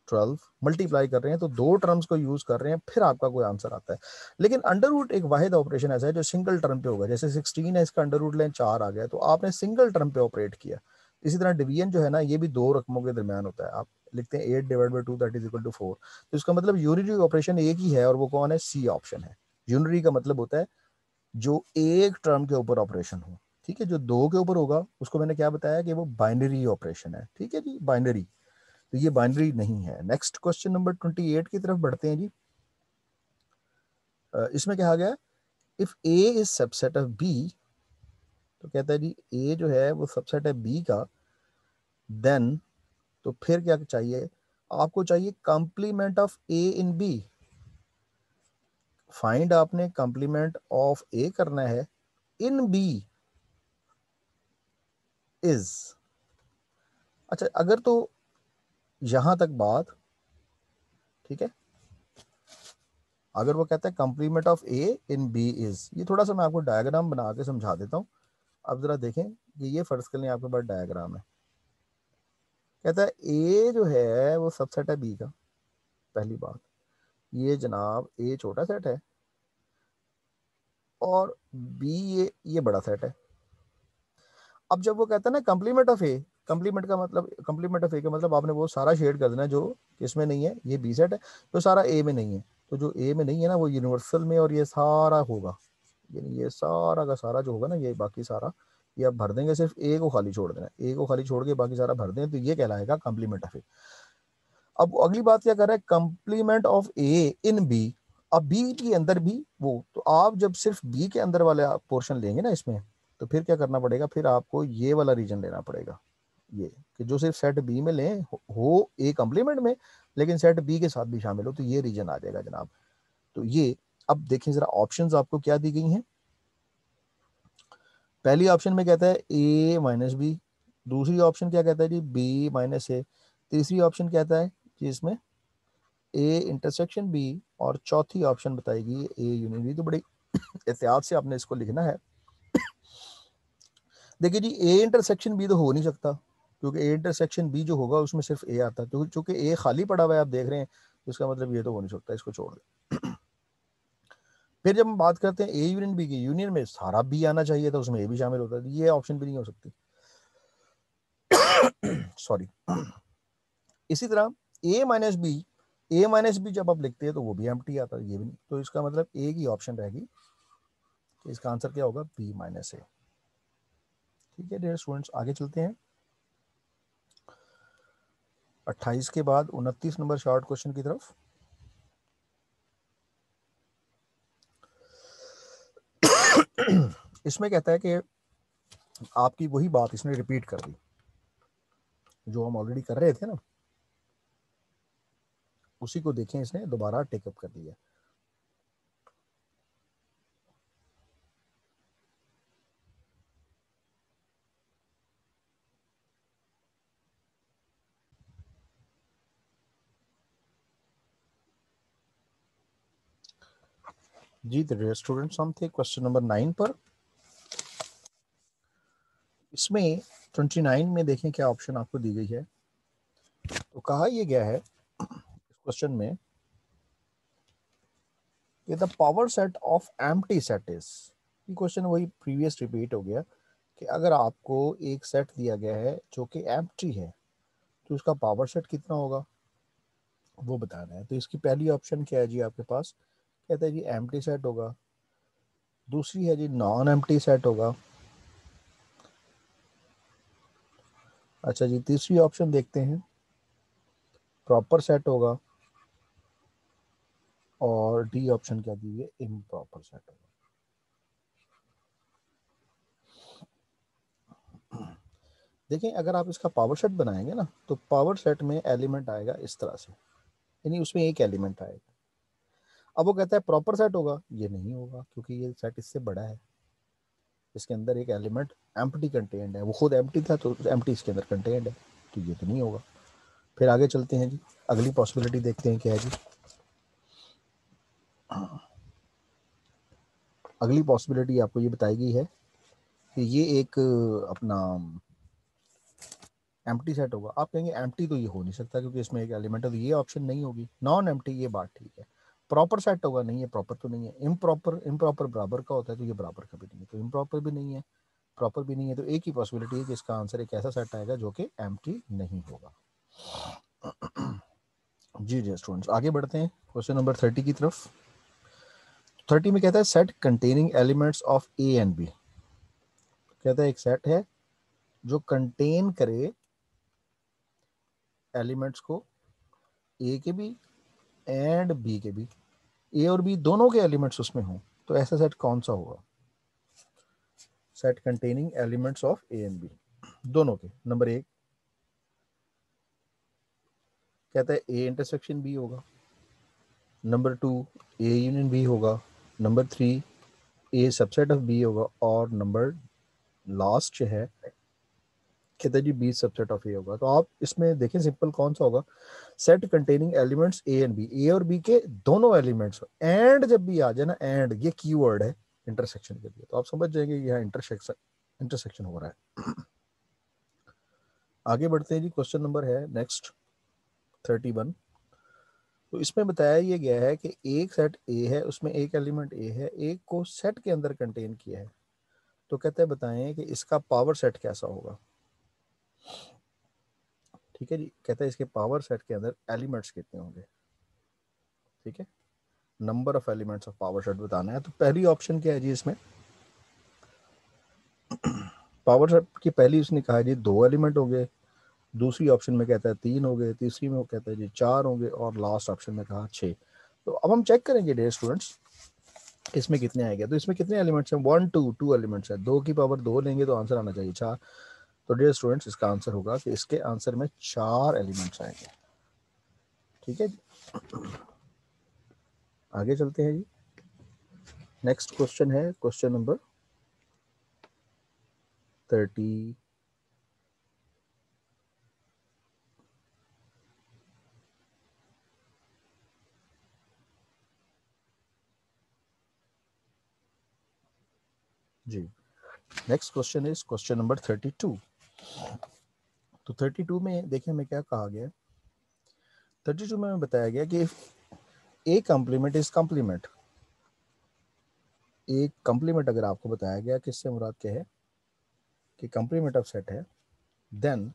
12, मल्टीप्लाई कर रहे हैं तो दो टर्म्स को यूज कर रहे हैं, फिर आपका कोई आंसर आता है। लेकिन अंडर रूट एक वाहिद ऑपरेशन ऐसा है जो सिंगल टर्म पे होगा, जैसे 16 है इसका अंडर रूट लें 4 आ गया, तो आपने सिंगल टर्म पे ऑपरेट किया। इसी तरह डिवीजन जो है ना ये भी दो रकमों के दरमियान होता है। आप लिखते हैं 8/2 दैट इज इक्वल टू 4, तो इसका मतलब यूनिटरी ऑपरेशन एक ही है और वो कौन है, सी ऑप्शन है। यूनिटरी का मतलब होता है जो एक टर्म के ऊपर ऑपरेशन हो, ठीक है। जो दो के ऊपर होगा उसको मैंने क्या बताया कि वो बाइनरी ऑपरेशन है, ठीक है जी, बाइनरी। तो ये बाइनरी नहीं है। नेक्स्ट क्वेश्चन नंबर 28 की तरफ बढ़ते हैं जी। इसमें कहा गया if A is subset of B, तो कहता है जी ए जो है वो सबसेट है बी का, देन तो फिर क्या चाहिए आपको, चाहिए complement of A in B. Find आपने कंप्लीमेंट ऑफ ए करना है इन बी इज। अच्छा अगर तो यहां तक बात ठीक है, अगर वो कहता है complement of A in B is, ये थोड़ा सा मैं आपको डायग्राम बना के समझा देता हूँ। अब जरा देखें कि ये फर्ज कर लें आपके पास डायग्राम है। कहता है ए जो है वो सबसेट है बी का, पहली बात। ये जनाब ए छोटा सेट है और बी ये बड़ा सेट है। अब जब वो कहता है ना कंप्लीमेंट ऑफ ए, कंप्लीमेंट का मतलब, कंप्लीमेंट ऑफ ए का मतलब आपने वो सारा शेड कर देना जो इसमें नहीं है, ये बी सेट है तो सारा ए में नहीं है, तो जो ए में नहीं है ना वो यूनिवर्सल में और ये सारा होगा, यानी ये सारा का सारा जो होगा ना ये बाकी सारा ये आप भर देंगे, सिर्फ ए को खाली छोड़ देना, ए को खाली छोड़ के बाकी सारा भर दें, तो ये कहलाएगा कंप्लीमेंट ऑफ ए। अब अगली बात क्या कर रहा है, complement of A in B. अब बी के अंदर भी वो, तो आप जब सिर्फ बी के अंदर वाला पोर्शन लेंगे ना इसमें, तो फिर क्या करना पड़ेगा, फिर आपको ये वाला रीजन लेना पड़ेगा, ये कि जो सिर्फ सेट बी में लें हो ए कंप्लीमेंट में, लेकिन सेट बी के साथ भी शामिल हो, तो ये रीजन आ जाएगा जनाब। तो ये अब देखें जरा ऑप्शंस आपको क्या दी गई हैं। पहली ऑप्शन में कहता है ए माइनस बी, दूसरी ऑप्शन क्या कहता है जी बी माइनस ए, तीसरी ऑप्शन कहता है कि इसमें ए इंटरसेक्शन बी, और चौथी ऑप्शन बताएगी ए यूनियन बी। तो बड़ी एहतियात से आपने इसको लिखना है। देखिए जी ए इंटरसेक्शन बी तो हो नहीं सकता, क्योंकि ए इंटरसेक्शन बी जो होगा उसमें सिर्फ ए आता है, तो चूंकि ए खाली पड़ा हुआ है आप देख रहे हैं, तो इसका मतलब ये तो हो नहीं सकता, इसको छोड़ दें। फिर जब हम बात करते हैं ए यूनियन बी की, यूनियन में सारा बी आना चाहिए था, उसमें ए भी शामिल होता है, ये ऑप्शन भी नहीं हो सकती। सॉरी। इसी तरह ए माइनस बी जब आप लिखते हैं तो वो भी एम्प्टी आता है, ये भी नहीं, तो इसका मतलब ए की ऑप्शन रहेगी कि इसका आंसर क्या होगा, बी माइनस ए। ठीक है डियर स्टूडेंट्स, आगे चलते हैं। 28 के बाद 29 नंबर शॉर्ट क्वेश्चन की तरफ। इसमें कहता है कि आपकी वही बात इसने रिपीट कर दी जो हम ऑलरेडी कर रहे थे ना, उसी को देखें इसने दोबारा टेकअप कर दिया। जी डियर स्टूडेंट्स, हम थे क्वेश्चन नंबर 9 पर। इसमें 29 में देखें क्या ऑप्शन आपको दी गई है। तो कहा यह गया है इस क्वेश्चन में कि the power set of empty set is, ये क्वेश्चन वही प्रीवियस रिपीट हो गया कि अगर आपको एक सेट दिया गया है जो कि एम्प्टी है तो उसका पावर सेट कितना होगा वो बताना है। तो इसकी पहली ऑप्शन क्या है जी आपके पास, कहता है जी एम्प्टी सेट होगा, दूसरी है जी नॉन एम्प्टी सेट होगा, अच्छा जी तीसरी ऑप्शन देखते हैं प्रॉपर सेट होगा, और डी ऑप्शन क्या दी है, इम्प्रॉपर सेट होगा। देखें अगर आप इसका पावर सेट बनाएंगे ना तो पावर सेट में एलिमेंट आएगा इस तरह से, यानी उसमें एक एलिमेंट आएगा। अब वो कहता है प्रॉपर सेट होगा, ये नहीं होगा क्योंकि ये सेट इससे बड़ा है, इसके अंदर एक एलिमेंट एम्प्टी कंटेंट है, वो खुद एम्प्टी था तो एम्प्टी इसके अंदर कंटेंट है, तो ये तो नहीं होगा। फिर आगे चलते हैं जी, अगली पॉसिबिलिटी देखते हैं क्या है जी। अगली पॉसिबिलिटी आपको ये बताई गई है कि ये एक अपना एम्प्टी सेट होगा। आप कहेंगे एम्प्टी तो ये हो नहीं सकता क्योंकि इसमें एक एलिमेंट है, तो ये ऑप्शन नहीं होगी। नॉन एम्प्टी ये बात ठीक है। प्रॉपर सेट होगा, नहीं है प्रॉपर तो नहीं है। इम्प्रॉपर, इम्प्रॉपर बराबर का होता है, तो ये बराबर का भी नहीं है, तो इम्प्रॉपर भी नहीं है, प्रॉपर भी नहीं है। तो एक ही पॉसिबिलिटी है कि इसका आंसर एक ऐसा सेट आएगा जो कि एम्प्टी नहीं होगा। जी जी स्टूडेंट्स, आगे बढ़ते हैं क्वेश्चन नंबर 30 की तरफ। 30 में कहता है set containing elements of A and B. कहता है एक सेट है जो कंटेन करे एलिमेंट्स को ए के भी एंड बी के भी, ए और बी दोनों के एलिमेंट्स उसमें हों, तो ऐसा सेट कौन सा होगा? Set containing elements of A and B, दोनों के। नंबर एक कहता है ए इंटरसेक्शन बी होगा। Number two A union B होगा। Number three A subset of B होगा। और नंबर लास्ट जो है कहता है जी बी सबसेट ऑफ ए होगा। तो आप इसमें देखें सिंपल कौन सा होगा? Set containing elements A and B, A और बी के दोनों एलिमेंट्स। एंड जब भी आ जाए ना, एंड ये कीवर्ड है इंटरसेक्शन के लिए, तो आप समझ जाएंगे यहाँ इंटरसेक्शन इंटरसेक्शन हो रहा है। आगे बढ़ते हैं जी, क्वेश्चन नंबर है नेक्स्ट 31। तो इसमें बताया ये गया है कि एक सेट ए है, उसमें एक एलिमेंट ए है, एक को सेट के अंदर कंटेन किया है। तो कहते हैं बताएं कि इसका पावर सेट कैसा होगा। ठीक है जी, कहते हैं इसके पावर सेट के अंदर एलिमेंट्स कितने होंगे। ठीक है, number of elements of power set बताना है। तो पहली ऑप्शन क्या है जी इसमें? पावर सेट की पहली उसने कहा है जी 2 एलिमेंट हो गए, दूसरी ऑप्शन में कहता है 3 हो गए, तीसरी में वो कहता है जी 4 होंगे, और लास्ट ऑप्शन में कहा 6। तो अब हम चेक करेंगे डियर स्टूडेंट्स इसमें कितने आएंगे। तो इसमें कितने एलिमेंट्स हैं? 1 2 2 एलिमेंट्स है, 2 की पावर 2 लेंगे तो आंसर आना चाहिए 4। तो डियर स्टूडेंट्स इसका आंसर होगा कि इसके आंसर में 4 एलिमेंट्स आएंगे। ठीक है जी, आगे चलते हैं जी। नेक्स्ट क्वेश्चन है क्वेश्चन नंबर 30। जी, next question is question number 32। तो 32 में देखें हमें क्या कहा गया है। 32 में बताया गया कि ए कॉम्प्लीमेंट इज कॉम्प्लीमेंट। एक कॉम्प्लीमेंट अगर आपको बताया गया, किससे मुराद क्या है कि कॉम्प्लीमेंट ऑफ सेट है, then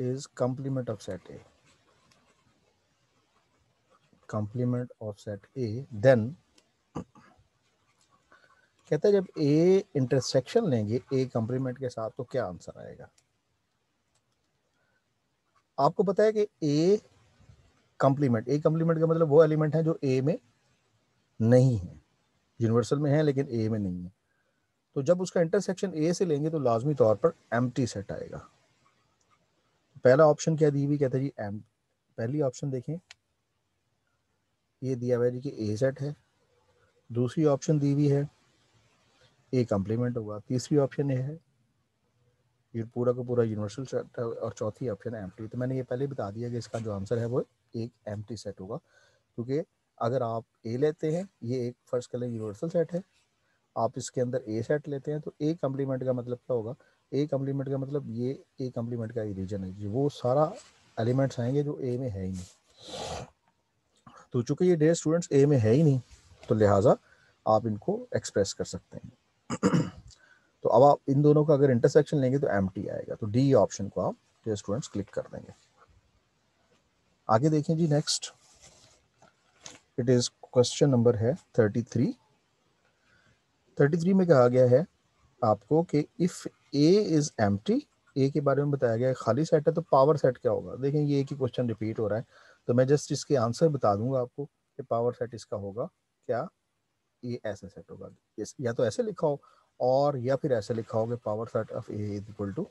is complement of set A. Complement of set A, then कहता है जब ए इंटरसेक्शन लेंगे ए कॉम्प्लीमेंट के साथ तो क्या आंसर आएगा। आपको पता है कि ए कॉम्प्लीमेंट, ए कॉम्प्लीमेंट का मतलब वो एलिमेंट है जो ए में नहीं है, यूनिवर्सल में है लेकिन ए में नहीं है। तो जब उसका इंटरसेक्शन ए से लेंगे तो लाजमी तौर पर एम्प्टी सेट आएगा। पहला ऑप्शन क्या दी हुई, कहता है जी एम, पहली ऑप्शन देखें, ये दिया हुआ है जी कि ए सेट है। दूसरी ऑप्शन दी हुई है ए कॉम्प्लीमेंट होगा। तीसरी ऑप्शन ये है ये पूरा का पूरा यूनिवर्सल सेट है, और चौथी ऑप्शन है एम्प्टी। तो मैंने ये पहले बता दिया कि इसका जो आंसर है वो एक एम्प्टी सेट होगा, क्योंकि अगर आप ए लेते हैं, ये एक फर्स्ट कर लें यूनिवर्सल सेट है, आप इसके अंदर ए सेट लेते हैं तो ए कॉम्प्लीमेंट का मतलब क्या होगा? ए कॉम्प्लीमेंट का मतलब ये ए कॉम्प्लीमेंट का रीजन है जी, वो सारा एलिमेंट्स आएंगे जो ए में है ही नहीं। तो चूंकि ये डे स्टूडेंट्स ए में है ही नहीं, तो लिहाजा आप इनको एक्सप्रेस कर सकते हैं। तो अब आप इन दोनों का अगर इंटरसेक्शन लेंगे तो एम्प्टी आएगा। तो डी ऑप्शन को आप डे स्टूडेंट्स क्लिक कर देंगे। आगे देखें जी, next it is question number है 33। 33 में कहा गया है आपको कि if A is empty, A के बारे में बताया गया है खाली सेट है, तो पावर सेट क्या होगा। देखें ये एक ही क्वेश्चन रिपीट हो रहा है, तो मैं जस्ट इसके आंसर बता दूंगा आपको कि पावर सेट इसका होगा क्या। ये ऐसे सेट होगा, या तो ऐसे लिखा हो, और या फिर ऐसे लिखा होगा power set of A is equal to,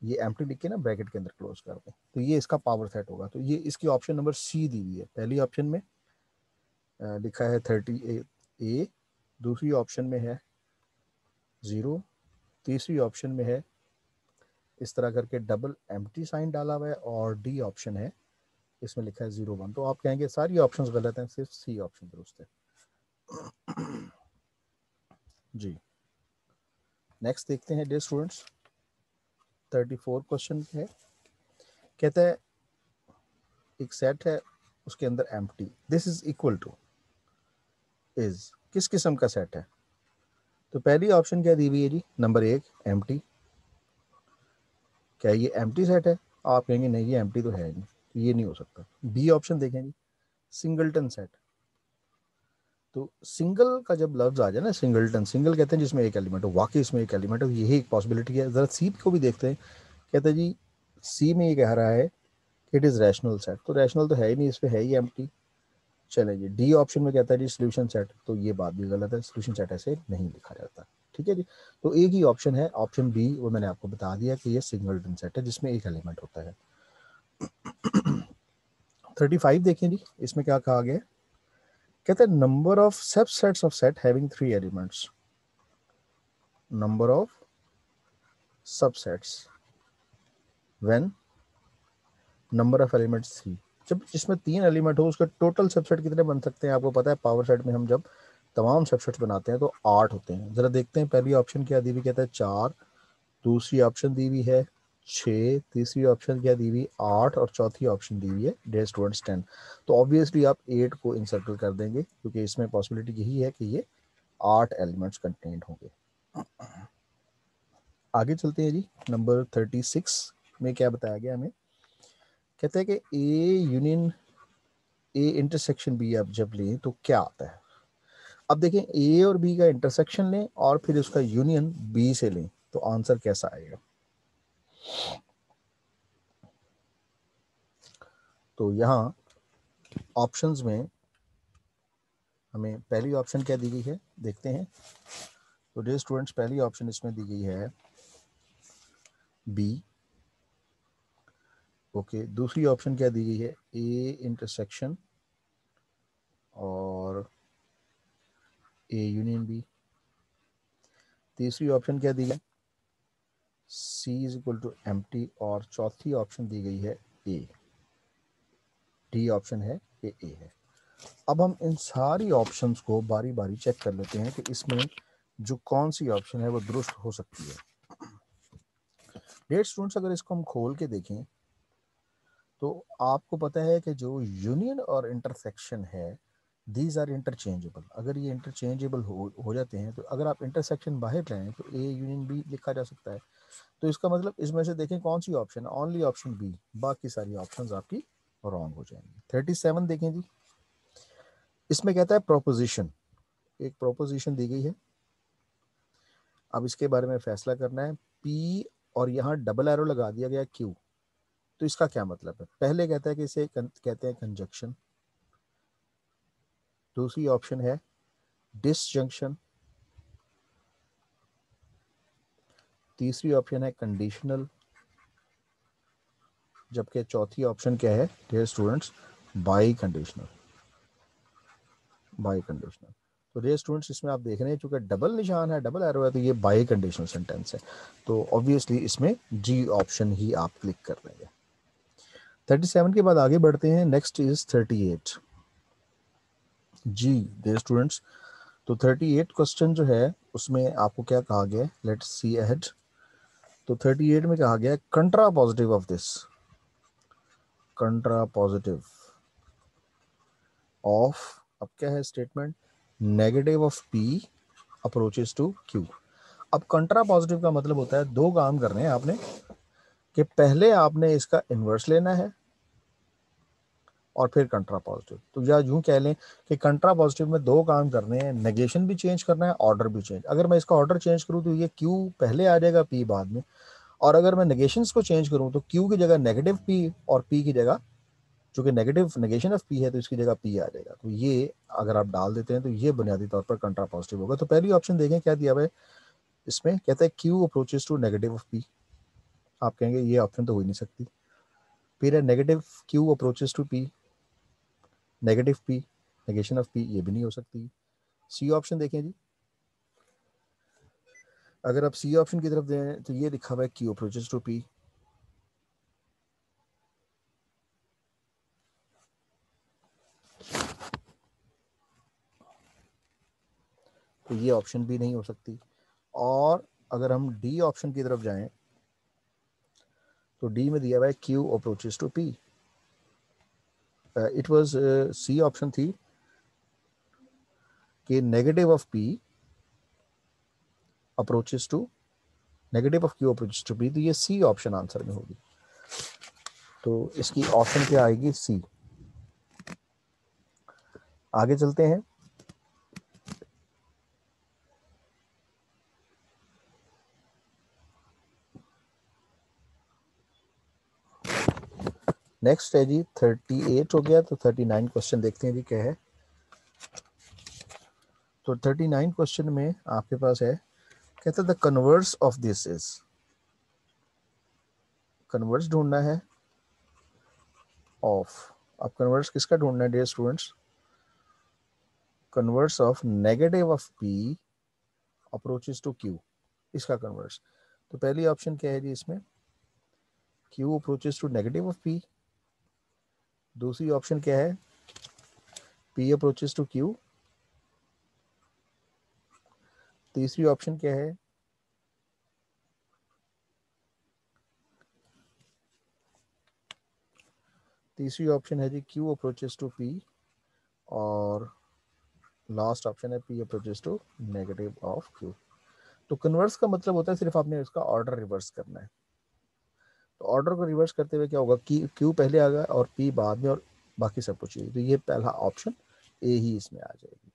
ये एम्प्टी लिख के ना ब्रैकेट के अंदर क्लोज कर दें, तो ये इसका पावर सेट होगा। तो ये इसकी ऑप्शन नंबर सी दी हुई है। पहली ऑप्शन में लिखा है 30 ए, दूसरी ऑप्शन में है 0, तीसरी ऑप्शन में है इस तरह करके डबल एम्प्टी साइन डाला हुआ है, और डी ऑप्शन है इसमें लिखा है 0 1। तो आप कहेंगे सारी ऑप्शंस गलत हैं, सिर्फ सी ऑप्शन दुरुस्त है। जी नेक्स्ट देखते हैं डियर स्टूडेंट्स, 34 क्वेश्चन है। कहता है एक सेट है, उसके अंदर empty, this is equal two is, किस किस्म का सेट है? तो पहली ऑप्शन क्या दी हुई है जी, नंबर 1 एम्प्टी। क्या ये एम्प्टी सेट है? आप कहेंगे नहीं ये एम्प्टी तो है नहीं, तो ये नहीं हो सकता। बी ऑप्शन देखें जी, सिंगलटन सेट। तो सिंगल का जब लफ्ज आ जाए ना, सिंगलटन, सिंगल कहते हैं जिसमें एक एलिमेंट हो, वाकई इसमें एक एलिमेंट हो, यही एक पॉसिबिलिटी है। जरा सी को भी देखते हैं। कहते हैं जी सी में ये कह रहा है इट इज रैशनल सेट, तो रैशनल तो है ही नहीं, इस पे है ही एम्प्टी। चले जी डी ऑप्शन में कहता है जी सोल्यूशन सेट, तो ये बात भी गलत है, सोल्यूशन सेट ऐसे नहीं लिखा जाता। ठीक है जी, तो एक ही ऑप्शन है, ऑप्शन बी, वो मैंने आपको बता दिया कि ये सिंगलटन सेट है जिसमें एक एलिमेंट होता है। 35 देखें जी, इसमें क्या कहा गया है? कहते हैं number of subsets of set having 3 elements, number of subsets when number of elements 3। जब इसमें 3 एलिमेंट हो उसके टोटल सबसेट कितने बन सकते हैं? आपको पता है पावर सेट में हम जब तमाम सबसेट्स बनाते हैं तो 8 होते हैं। जरा देखते हैं पहली ऑप्शन क्या दी हुई, कहता है 4, दूसरी ऑप्शन दी हुई है 6, तीसरी ऑप्शन क्या दी हुई 8, और चौथी ऑप्शन दी हुई है डियर स्टूडेंट्स 10। तो ऑब्वियसली आप 8 को इंसर्कल कर देंगे, क्योंकि इसमें पॉसिबिलिटी यही है कि ये 8 एलिमेंट्स कंटेंट होंगे। आगे चलते हैं जी, नंबर 36 में क्या बताया गया हमें? कहते हैं कि A union A intersection B आप जब लें तो क्या आता है? अब देखें ए और बी का इंटरसेक्शन लें और फिर उसका यूनियन बी से लें तो आंसर कैसा आएगा? तो यहाँ ऑप्शंस में हमें पहली ऑप्शन क्या दी गई है देखते हैं। तो डियर स्टूडेंट्स पहली ऑप्शन इसमें दी गई है बी। ओके, दूसरी ऑप्शन क्या दी गई है? ए इंटरसेक्शन और ए यूनियन बी। तीसरी ऑप्शन क्या दी गई? सी इज इक्वल टू एम्प्टी, और चौथी ऑप्शन दी गई है ए। डी ऑप्शन है ए है। अब हम इन सारी ऑप्शंस को बारी बारी चेक कर लेते हैं कि इसमें जो कौन सी ऑप्शन है वो दुरुस्त हो सकती है। डियर स्टूडेंट्स अगर इसको हम खोल के देखें तो आपको पता है कि जो यूनियन और इंटरसेक्शन है दीज आर इंटरचेंजेबल। अगर ये इंटरचेंजेबल हो जाते हैं तो अगर आप इंटरसेक्शन बाहर लाएं तो ए यूनियन बी लिखा जा सकता है। तो इसका मतलब इसमें से देखें कौन सी ऑप्शन है, ओनली ऑप्शन बी, बाकी सारी ऑप्शंस आपकी रॉन्ग हो जाएंगी। 37 देखें जी, इसमें कहता है प्रोपोजिशन, एक प्रोपोजिशन दी गई है, अब इसके बारे में फैसला करना है। पी और यहाँ डबल एरो लगा दिया गया क्यू, तो इसका क्या मतलब है? पहले कहता है कि इसे कहते हैं कंजक्शन, दूसरी ऑप्शन है डिसजंक्शन, तीसरी ऑप्शन है कंडीशनल, जबकि चौथी ऑप्शन क्या है dear students? Biconditional, biconditional. तो डियर स्टूडेंट्स इसमें आप देख रहे हैं चूंकि डबल निशान है, डबल एरो है, तो ये बाई कंडीशनल सेंटेंस है, तो ऑब्वियसली इसमें जी ऑप्शन ही आप क्लिक कर देंगे। 37 के बाद आगे बढ़ते हैं, नेक्स्ट इज 38 जी डियर स्टूडेंट्स। तो 38 क्वेश्चन जो है उसमें आपको क्या कहा गया है, लेट्स सी अहेड। तो 38 में कहा गया contrapositive of this, contrapositive of, अब क्या है statement? Negative of P approaches to Q. अब कंट्रा पॉजिटिव का मतलब होता है दो काम करने हैं आपने, कि पहले आपने इसका इन्वर्स लेना है और फिर कंट्रा पॉजिटिव। तो या यूं कह लें कि कंट्रा पॉजिटिव में दो काम करने हैं, नेगेशन भी चेंज करना है, ऑर्डर भी चेंज। अगर मैं इसका ऑर्डर चेंज करूं तो ये क्यू पहले आ जाएगा, पी बाद में, और अगर मैं नेगेशंस को चेंज करूं तो क्यू की जगह नेगेटिव पी और पी की जगह चूंकि नेगेटिव नेगेशन ऑफ पी है तो इसकी जगह पी आ जाएगा। तो ये अगर आप डाल देते हैं तो ये बुनियादी तौर पर कंट्रा पॉजिटिव होगा। तो पहली ऑप्शन देखें क्या दिया हुआ है इसमें, कहता है Q approaches to negative of P. आप कहेंगे ये ऑप्शन तो हो ही नहीं सकती। फिर है negative Q approaches to P, negative P, negation of P, ये भी नहीं हो सकती। सी ऑप्शन देखें जी, अगर आप सी ऑप्शन की तरफ दें तो ये लिखा हुआ है क्यू अप्रोचेस टू पी। तो ये ऑप्शन भी नहीं हो सकती। और अगर हम डी ऑप्शन की तरफ जाएं तो डी में दिया हुआ है Q approaches to P. It was C option थी कि negative of P approaches to, negative of Q approaches to P, तो ये सी ऑप्शन आंसर में होगी। तो इसकी ऑप्शन क्या आएगी, सी। आगे चलते हैं। नेक्स्ट है जी 38 हो गया, तो 39 क्वेश्चन देखते हैं जी क्या है। तो 39 क्वेश्चन में आपके पास है, कहता है the converse of this is, converse ढूंढना है ऑफ। अब कन्वर्स किसका ढूंढना है dear students, converse of negative of P approaches to Q, इसका कन्वर्स। तो पहली ऑप्शन क्या है जी इसमें, Q approaches to negative of P. दूसरी ऑप्शन क्या है, पी अप्रोचेस टू क्यू। तीसरी ऑप्शन क्या है, तीसरी ऑप्शन है जी क्यू अप्रोचेस टू पी। और लास्ट ऑप्शन है P approaches to negative of Q. तो कन्वर्स का मतलब होता है सिर्फ आपने इसका ऑर्डर रिवर्स करना है। तो ऑर्डर को रिवर्स करते हुए क्या होगा कि क्यू पहले आ गया और पी बाद में और बाकी सब कुछ ही। तो ये पहला ऑप्शन ए ही इसमें आ जाएगी।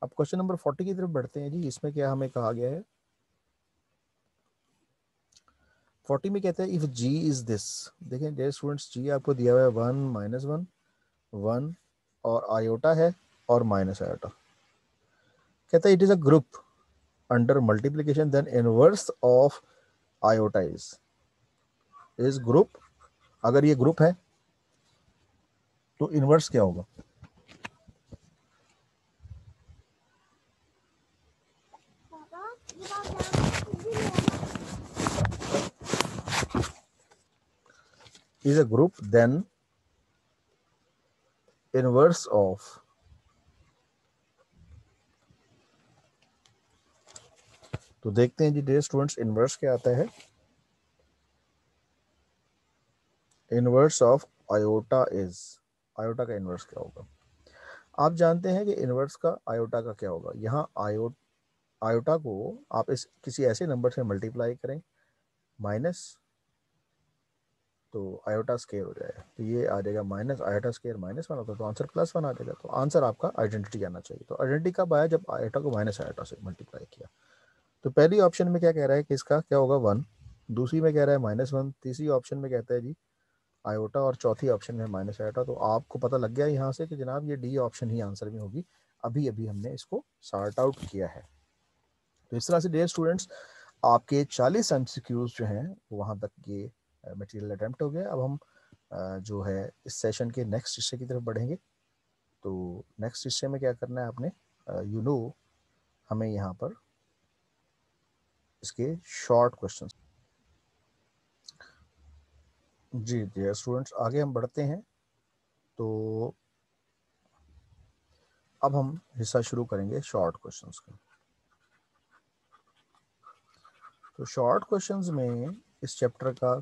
अब क्वेश्चन नंबर 40 की तरफ बढ़ते हैं जी। इसमें क्या हमें कहा गया है, 40 में कहता है इफ g इज दिस। देखें डियर स्टूडेंट्स, g आपको दिया हुआ है 1 -1 1 और आयोटा है और माइनस आयोटा। कहता है it is a group under multiplication then inverse of iota is group. अगर ये ग्रुप है तो इनवर्स क्या होगा, is a group then inverse of, तो देखते हैं जी डियर स्टूडेंट्स इनवर्स क्या आता है। Inverse of iota is, iota का इनवर्स क्या होगा। आप जानते हैं कि इनवर्स का आयोटा का क्या होगा। यहाँ आयोटा को आप इस किसी ऐसे नंबर से मल्टीप्लाई करें माइनस, तो आयोटा स्केयर हो जाएगा। तो ये आ जाएगा माइनस आयोटा स्केयर -1 होता है तो आंसर +1 आ जाएगा। तो आंसर आपका आइडेंटिटी आना चाहिए। तो आइडेंटिटी कब आया, जब आयोटा को माइनस आयोटा से मल्टीप्लाई किया। तो पहली ऑप्शन में क्या कह रहा है कि इसका क्या होगा 1, दूसरी में कह रहा है -1, तीसरी ऑप्शन में कहता है जी आयोटा और चौथी ऑप्शन में माइनस आयोटा। तो आपको पता लग गया यहाँ से कि जनाब ये डी ऑप्शन ही आंसर में होगी। अभी अभी हमने इसको सॉर्ट आउट किया है। तो इस तरह से डियर स्टूडेंट्स आपके 40 एमसीक्यूज जो हैं वहाँ तक ये मटेरियल अटेम्प्ट हो गया। अब हम जो है इस सेशन के नेक्स्ट हिस्से की तरफ बढ़ेंगे। तो नेक्स्ट हिस्से में क्या करना है आपने, हमें यहाँ पर इसके शॉर्ट क्वेश्चंस। जी डियर स्टूडेंट्स आगे हम बढ़ते हैं। तो अब हम हिस्सा शुरू करेंगे शॉर्ट क्वेश्चंस का। तो शॉर्ट क्वेश्चंस में इस चैप्टर का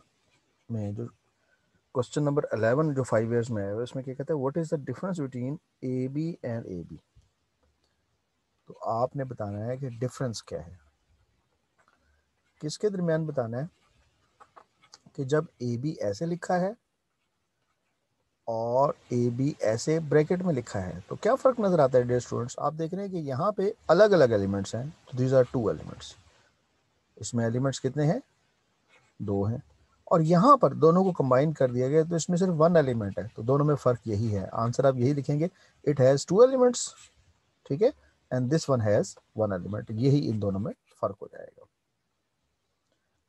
में जो क्वेश्चन नंबर 11 जो 5 इयर्स में है उसमें क्या कहता है, what is the difference between A B and A B. तो आपने बताना है कि डिफरेंस क्या है, किसके दरमियान बताना है कि जब ए बी ऐसे लिखा है और ए बी ऐसे ब्रैकेट में लिखा है तो क्या फ़र्क नज़र आता है डियर स्टूडेंट्स। आप देख रहे हैं कि यहाँ पे अलग अलग एलिमेंट्स हैं। तो दीज आर 2 एलिमेंट्स। इसमें एलिमेंट्स कितने हैं, 2 हैं। और यहाँ पर दोनों को कंबाइन कर दिया गया, तो इसमें सिर्फ वन एलिमेंट है, तो दोनों में फ़र्क यही है। आंसर आप यही लिखेंगे, इट हैज़ टू एलिमेंट्स, ठीक है, and this one has one element, यही इन दोनों में फ़र्क हो जाएगा।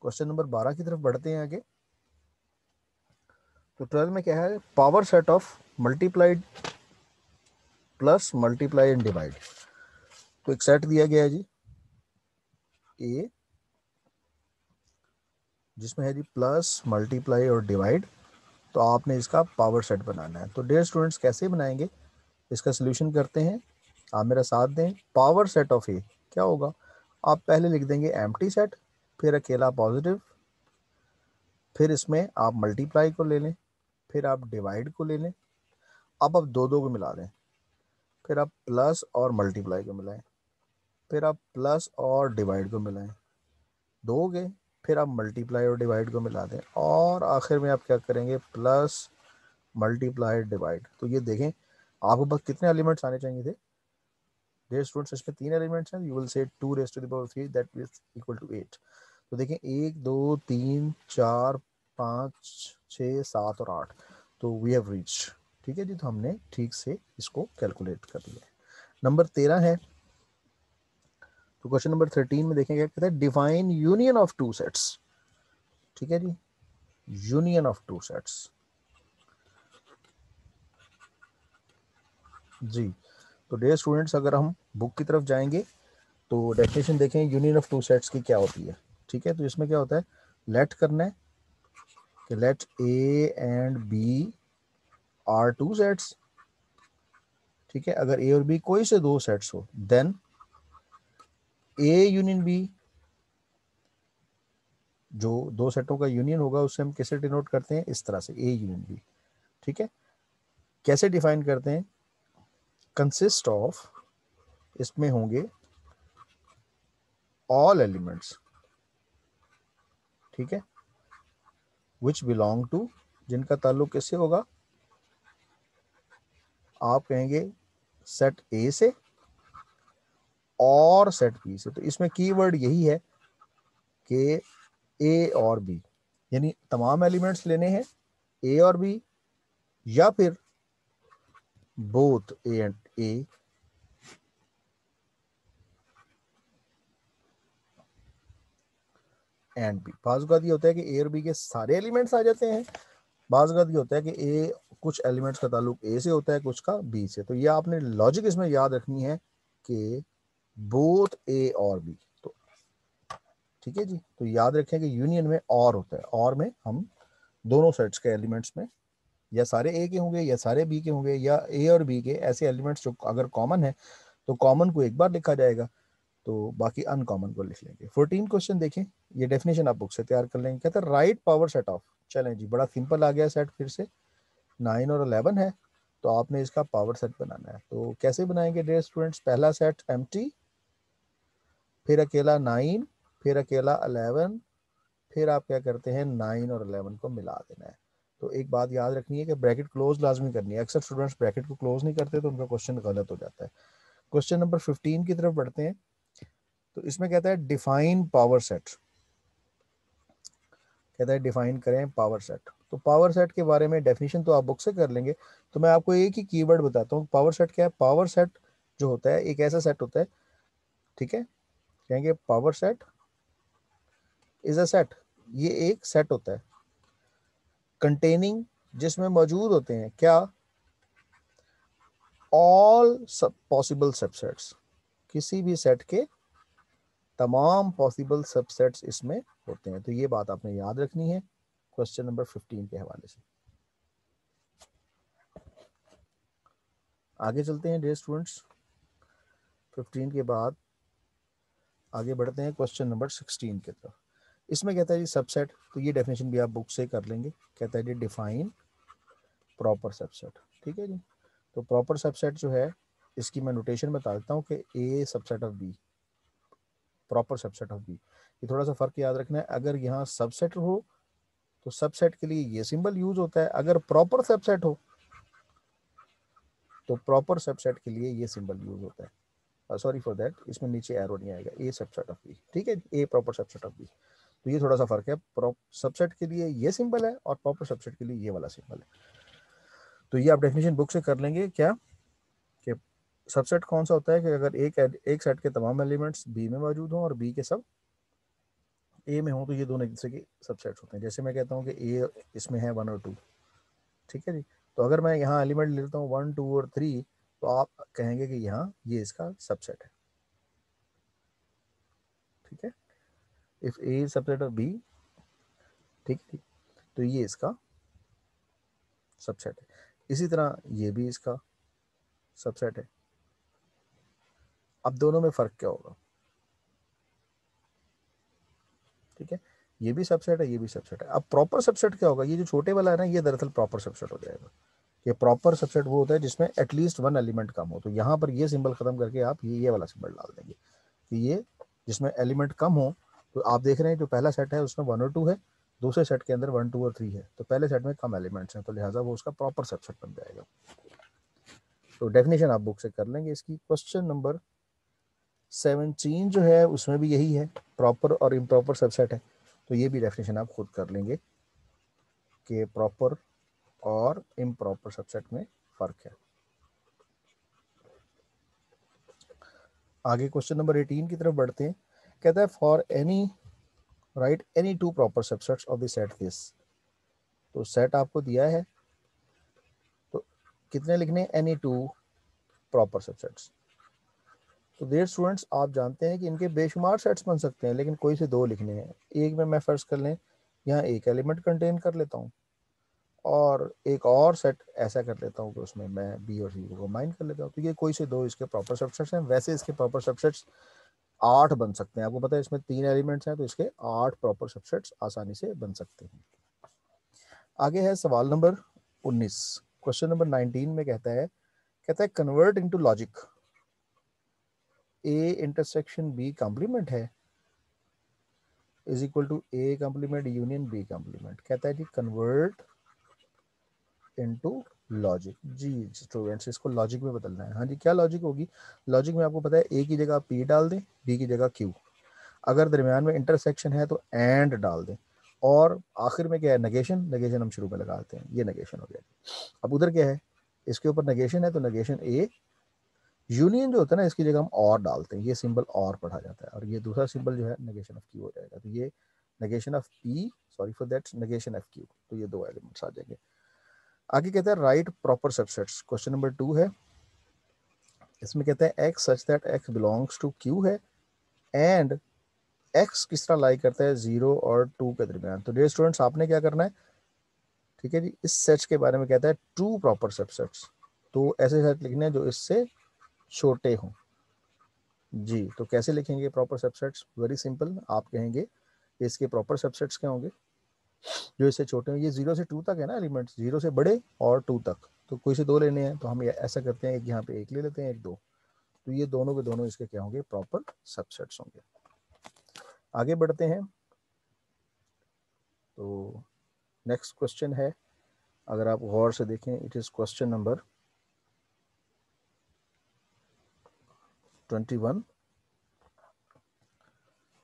क्वेश्चन नंबर 12 की तरफ बढ़ते हैं आगे। तो 12 में क्या है, power set of multiplied plus multiply and divide. तो एक सेट दिया गया है जी ए, जिसमें है जी प्लस मल्टीप्लाई और डिवाइड, तो आपने इसका पावर सेट बनाना है। तो डियर स्टूडेंट्स कैसे बनाएंगे, इसका सोल्यूशन करते हैं, आप मेरा साथ दें। पावर सेट ऑफ ए क्या होगा, आप पहले लिख देंगे एम्प्टी सेट, फिर अकेला पॉजिटिव, फिर इसमें आप मल्टीप्लाई को ले लें, फिर आप डिवाइड को ले लें, अब आप दो दो को मिला दें, फिर आप प्लस और मल्टीप्लाई को मिलाएं, फिर आप प्लस और डिवाइड को मिलाएं, दो हो गए, फिर आप मल्टीप्लाई और डिवाइड को मिला दें, और आखिर में आप क्या करेंगे, प्लस मल्टीप्लाई डिवाइड। तो ये देखें आपको बस कितने एलिमेंट्स आने चाहिए थे डियर स्टूडेंट्स, इसमें 3 एलिमेंट्स हैं, you will say 2 raise to the power 3 that is equal to 8। तो देखें 1 2 3 4 5 6 7 और 8, तो वी हैव रीच, ठीक है जी, तो हमने ठीक से इसको कैलकुलेट कर लिया। नंबर 13 है, तो क्वेश्चन नंबर 13 में देखें क्या कहता है, define union of to sets, ठीक है जी, यूनियन ऑफ टू सेट्स जी। तो डियर स्टूडेंट्स अगर हम बुक की तरफ जाएंगे तो डेफिनेशन देखें यूनियन ऑफ टू सेट्स की क्या होती है, ठीक है। तो इसमें क्या होता है, लेट करना है कि let A and B are two sets, ठीक है। अगर ए और बी कोई से दो सेट्स हो, देन ए यूनियन बी, जो दो सेटों का यूनियन होगा उससे हम कैसे डिनोट करते हैं, इस तरह से ए यूनियन बी, ठीक है। कैसे डिफाइन करते हैं, कंसिस्ट ऑफ, इसमें होंगे ऑल एलिमेंट्स, ठीक है, विच बिलोंग टू, जिनका ताल्लुक किससे होगा, आप कहेंगे सेट ए से और सेट बी से। तो इसमें कीवर्ड यही है कि ए और बी, यानी तमाम एलिमेंट्स लेने हैं ए और बी, या फिर both A and A and B. बाज़ ये होता है कि ए और बी के सारे एलिमेंट्स आ जाते हैं, बाज़ ये होता है कि ए कुछ एलिमेंट्स का ताल्लुक ए से होता है, कुछ का बी से। तो ये आपने लॉजिक इसमें याद रखनी है कि बोथ ए और बी, तो ठीक है जी। तो याद रखें कि यूनियन में और होता है, और में हम दोनों सेट्स के एलिमेंट्स में या सारे ए के होंगे या सारे बी के होंगे, या ए और बी के ऐसे एलिमेंट्स जो अगर कॉमन है तो कॉमन को एक बार लिखा जाएगा, तो बाकी अनकॉमन को लिख लेंगे। 14 क्वेश्चन देखें, ये डेफिनेशन आप बुक से तैयार कर लेंगे। कहते हैं राइट पावर सेट ऑफ, चलें जी, बड़ा सिंपल आ गया सेट, फिर से 9 और 11 है, तो आपने इसका पावर सेट बनाना है। तो कैसे बनाएंगे डियर स्टूडेंट्स, पहला सेट एम्प्टी, फिर अकेला 9, फिर अकेला 11, फिर आप क्या करते हैं 9 और 11 को मिला देना है। तो एक बात याद रखनी है कि ब्रैकेट क्लोज लाजमी करनी है, अक्सर स्टूडेंट्स ब्रैकेट को क्लोज नहीं करते तो उनका क्वेश्चन गलत हो जाता है। क्वेश्चन नंबर 15 की तरफ बढ़ते हैं। तो इसमें कहता है डिफाइन पावर सेट, कहता है डिफाइन करें पावर सेट। तो पावर सेट के बारे में डेफिनेशन तो आप बुक से कर लेंगे, तो मैं आपको एक ही कीवर्ड बताता हूँ, पावर सेट क्या है। पावर सेट जो होता है एक ऐसा सेट होता है, ठीक है, कहेंगे power set is a set, ये एक सेट होता है कंटेनिंग, जिसमें मौजूद होते हैं क्या, ऑल सब पॉसिबल सबसेट्स, किसी भी सेट के तमाम पॉसिबल सबसेट्स इसमें होते हैं। तो ये बात आपने याद रखनी है क्वेश्चन नंबर 15 के हवाले से। आगे चलते हैं डियर स्टूडेंट्स, 15 के बाद आगे बढ़ते हैं क्वेश्चन नंबर 16 की तरफ। इसमें कहता है जी सबसेट, तो ये डेफिनेशन भी आप बुक से कर लेंगे। कहता है जी डिफाइन प्रॉपर सबसेट, ठीक है जी। तो प्रॉपर सबसेट जो है इसकी मैं नोटेशन बता देता हूँ कि A subset of B, proper subset of B, ये थोड़ा सा फर्क याद रखना है। अगर यहाँ सबसेट हो तो सबसेट के लिए ये सिंबल यूज होता है, अगर प्रॉपर सबसेट हो तो प्रॉपर सबसेट के लिए ये सिंबल यूज होता है। सॉरी फॉर दैट, इसमें नीचे एरो नहीं आएगा, ए सबसेट ऑफ बी, ठीक है, ए प्रॉपर सबसेट ऑफ बी। तो ये थोड़ा सा फर्क है, सबसेट के लिए ये सिंबल है और प्रॉपर सबसेट के लिए ये वाला सिंबल है। तो ये आप डेफिनेशन बुक से कर लेंगे क्या, कि सबसेट कौन सा होता है कि अगर एक सेट के तमाम एलिमेंट्स बी में मौजूद हों और बी के सब ए में हो, तो ये दोनों एक दूसरे के सबसेट्स होते हैं। जैसे मैं कहता हूँ कि ए इसमें है 1 और 2, ठीक है जी, तो अगर मैं यहाँ एलिमेंट ले लेता हूँ 1, 2 और 3, तो आप कहेंगे कि यहाँ ये इसका सबसेट है, ठीक है, if A is subset of B, ठीक है, तो ये इसका सबसेट है। इसी तरह ये भी इसका सबसेट है। अब दोनों में फर्क क्या होगा, ठीक है, ये भी सबसेट है, ये भी सबसेट है। अब प्रॉपर सबसेट क्या होगा, ये जो छोटे वाला है ना, ये दरअसल प्रॉपर सबसेट हो जाएगा। ये प्रॉपर सबसेट वो होता है जिसमें एटलीस्ट 1 एलिमेंट कम हो। तो यहाँ पर ये सिंबल खत्म करके आप ये वाला सिंबल डाल देंगे कि ये जिसमें एलिमेंट कम हो। तो आप देख रहे हैं जो पहला सेट है उसमें 1 और 2 है, दूसरे सेट के अंदर 1, 2 और 3 है, तो पहले सेट में कम एलिमेंट्स हैं, तो लिहाजा वो उसका प्रॉपर सबसेट बन जाएगा। तो डेफिनेशन आप बुक से कर लेंगे इसकी। क्वेश्चन नंबर 17 जो है उसमें भी यही है, प्रॉपर और इम्प्रॉपर सबसेट है, तो ये भी डेफिनेशन आप खुद कर लेंगे कि प्रॉपर और इम्प्रॉपर सबसेट में फर्क है। आगे क्वेश्चन नंबर 18 की तरफ बढ़ते हैं। कहता है for any right any two proper subsets of the set this. तो सेट आपको दिया है, तो कितने लिखने, एनी टू प्रॉपर सबसेट्स। तो देयर स्टूडेंट्स आप जानते हैं कि इनके बेशुमार सेट्स बन सकते हैं, लेकिन कोई से दो लिखने हैं। एक में मैं फर्ज कर लें यहाँ एक एलिमेंट कंटेन कर लेता हूँ, और एक और सेट ऐसा कर लेता हूँ कि उसमें मैं बी और सी को कंबाइन कर लेता हूँ। तो ये कोई से दो इसके प्रॉपर सबसेट्स हैं। वैसे इसके प्रॉपर सबसेट्स 8 बन सकते हैं। आपको पता है इसमें 3 एलिमेंट्स हैं, तो इसके 8 प्रॉपर सबसेट्स आसानी से बन सकते हैं। आगे है सवाल नंबर 19। क्वेश्चन नंबर 19 में कहता है convert into logic, A intersection B complement है is equal to A complement union B complement. कहता है जी कन्वर्ट इनटू लॉजिक। जी स्टूडेंट्स इसको लॉजिक में बदलना है। हाँ जी, क्या लॉजिक होगी, लॉजिक में आपको पता है ए की जगह पी डाल दें, बी की जगह क्यू, अगर दरमियान में इंटरसेक्शन है तो एंड डाल दें, और आखिर में क्या है, नेगेशन। नेगेशन हम शुरू में लगाते हैं, ये नेगेशन हो गया। अब उधर क्या है, इसके ऊपर नेगेशन है, तो नेगेशन ए यूनियन जो होता है ना, इसकी जगह हम और डालते हैं, ये सिंबल और पढ़ा जाता है, और ये दूसरा सिंबल जो है नेगेशन ऑफ क्यू हो जाएगा। तो ये negation of P, sorry for that, negation of Q, तो ये दो एलिमेंट्स आ जाएंगे। आगे कहता है right proper subsets. Question number 2 है, इसमें कहता है x such that x belongs to Q है, एंड एक्स किस तरह लाई करता है 0 और 2 के दरमियान। तो डियर स्टूडेंट्स आपने क्या करना है, ठीक है जी, इस सेट्स के बारे में कहता है टू प्रॉपर सबसेट्स, तो ऐसे सेट लिखने हैं जो इससे छोटे हों। जी, तो कैसे लिखेंगे प्रॉपर सबसेट्स, वेरी सिंपल, आप कहेंगे इसके प्रॉपर सबसेट्स क्या होंगे जो इससे छोटे हैं। ये 0 से 2 तक है ना एलिमेंट्स, 0 से बड़े और 2 तक, तो कोई से दो लेने हैं, तो हम ऐसा करते हैं, एक यहाँ पे एक ले लेते हैं, एक दो, तो ये दोनों के दोनों इसके क्या होंगे, प्रॉपर सबसेट्स होंगे। आगे बढ़ते हैं, तो नेक्स्ट क्वेश्चन है, अगर आप गौर से देखें, इट इज क्वेश्चन नंबर 21।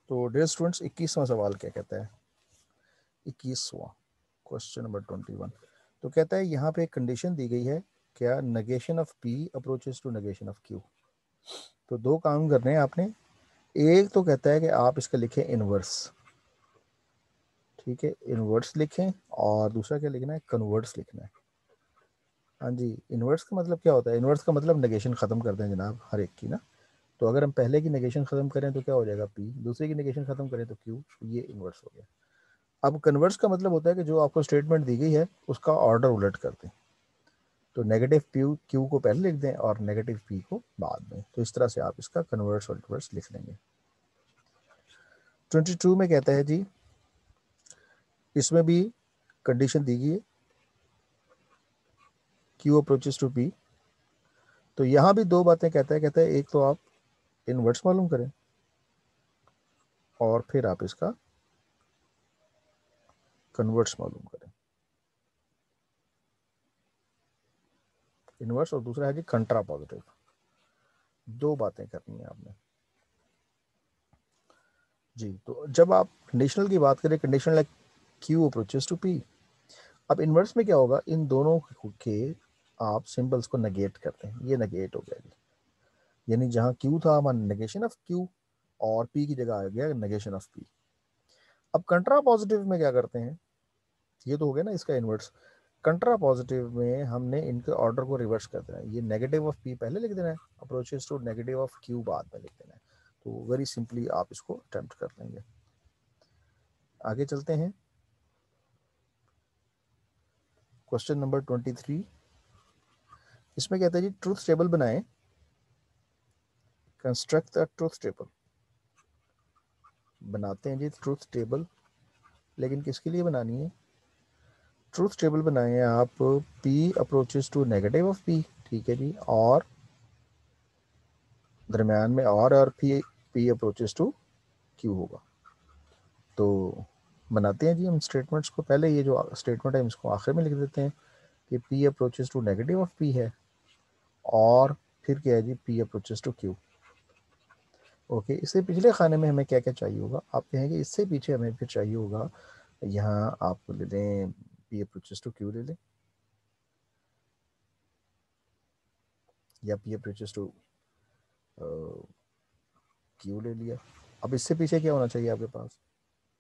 तो डियर स्टूडेंट्स 21वां सवाल क्या कहता है, 21वां क्वेश्चन नंबर 21। तो कहता है यहाँ पे एक कंडीशन दी गई है, क्या, negation of P approaches to negation of Q. तो दो काम करने हैं आपने, एक तो कहता है कि आप इसका लिखें इनवर्स, ठीक है, इनवर्स लिखें, और दूसरा क्या लिखना है, कन्वर्स लिखना है। हाँ जी, इनवर्स का मतलब क्या होता है, इनवर्स का मतलब नेगेशन ख़त्म कर दें जनाब हर एक की ना। तो अगर हम पहले की नेगेशन ख़त्म करें तो क्या हो जाएगा पी, दूसरे की नेगेशन ख़त्म करें तो क्यू, ये इनवर्स हो गया। अब कन्वर्स का मतलब होता है कि जो आपको स्टेटमेंट दी गई है उसका ऑर्डर उलट कर दें, तो नेगेटिव क्यू क्यू को पहले लिख दें और नेगेटिव पी को बाद में। तो इस तरह से आप इसका कन्वर्स और रिवर्स लिख लेंगे। 22 में कहता है जी, इसमें भी कंडीशन दी गई है, क्यू अप्रोचेस टू पी। तो यहाँ भी दो बातें कहता है एक तो आप इनवर्स मालूम करें, और फिर आप इसका कन्वर्स मालूम करें। इनवर्स और दूसरा है जी कंट्रा पॉजिटिव। दो बातें करनी है आपने। जी, तो जब आप कंडीशनल की बात करें, conditional like Q approaches to P. अब इन्वर्स में क्या होगा, इन दोनों के आप सिंबल्स को नेगेट करते हैं, ये नेगेट हो गया जी, यानी जहाँ क्यू था हमारा नेगेशन ऑफ क्यू, और पी की जगह आ गया नेगेशन ऑफ पी। अब कंट्रा पॉजिटिव में क्या करते हैं, ये तो हो गया ना इसका इन्वर्स। कंट्रा पॉजिटिव में हमने इनके ऑर्डर को रिवर्स कर देना है, ये नेगेटिव ऑफ पी पहले लिख देना है, approaches to negative of Q बाद में लिख देना है। तो वेरी सिंपली आप इसको अटेम्प्ट कर लेंगे। आगे चलते हैं, क्वेश्चन नंबर 23। इसमें कहता है जी ट्रूथ टेबल बनाएं, कंस्ट्रक्ट द ट्रूथ टेबल। बनाते हैं जी ट्रूथ टेबल, लेकिन किसके लिए बनानी है? ट्रूथ टेबल बनाए हैं आप, P approaches to negative of P, ठीक है जी, और दरम्यान में और P अप्रोचेस टू Q होगा। तो बनाते हैं जी हम स्टेटमेंट्स को। पहले ये जो स्टेटमेंट है इसको आखिर में लिख देते हैं कि P approaches to negative of P है, और फिर क्या है जी P approaches to Q। Okay, इससे पिछले खाने में हमें क्या क्या चाहिए होगा, आप कहेंगे इससे पीछे हमें फिर चाहिए होगा, यहाँ आप ले लें P अप्रोचेस टू Q ले लें, या P अप्रोचेस टू Q ले लिया। अब इससे पीछे क्या होना चाहिए आपके पास,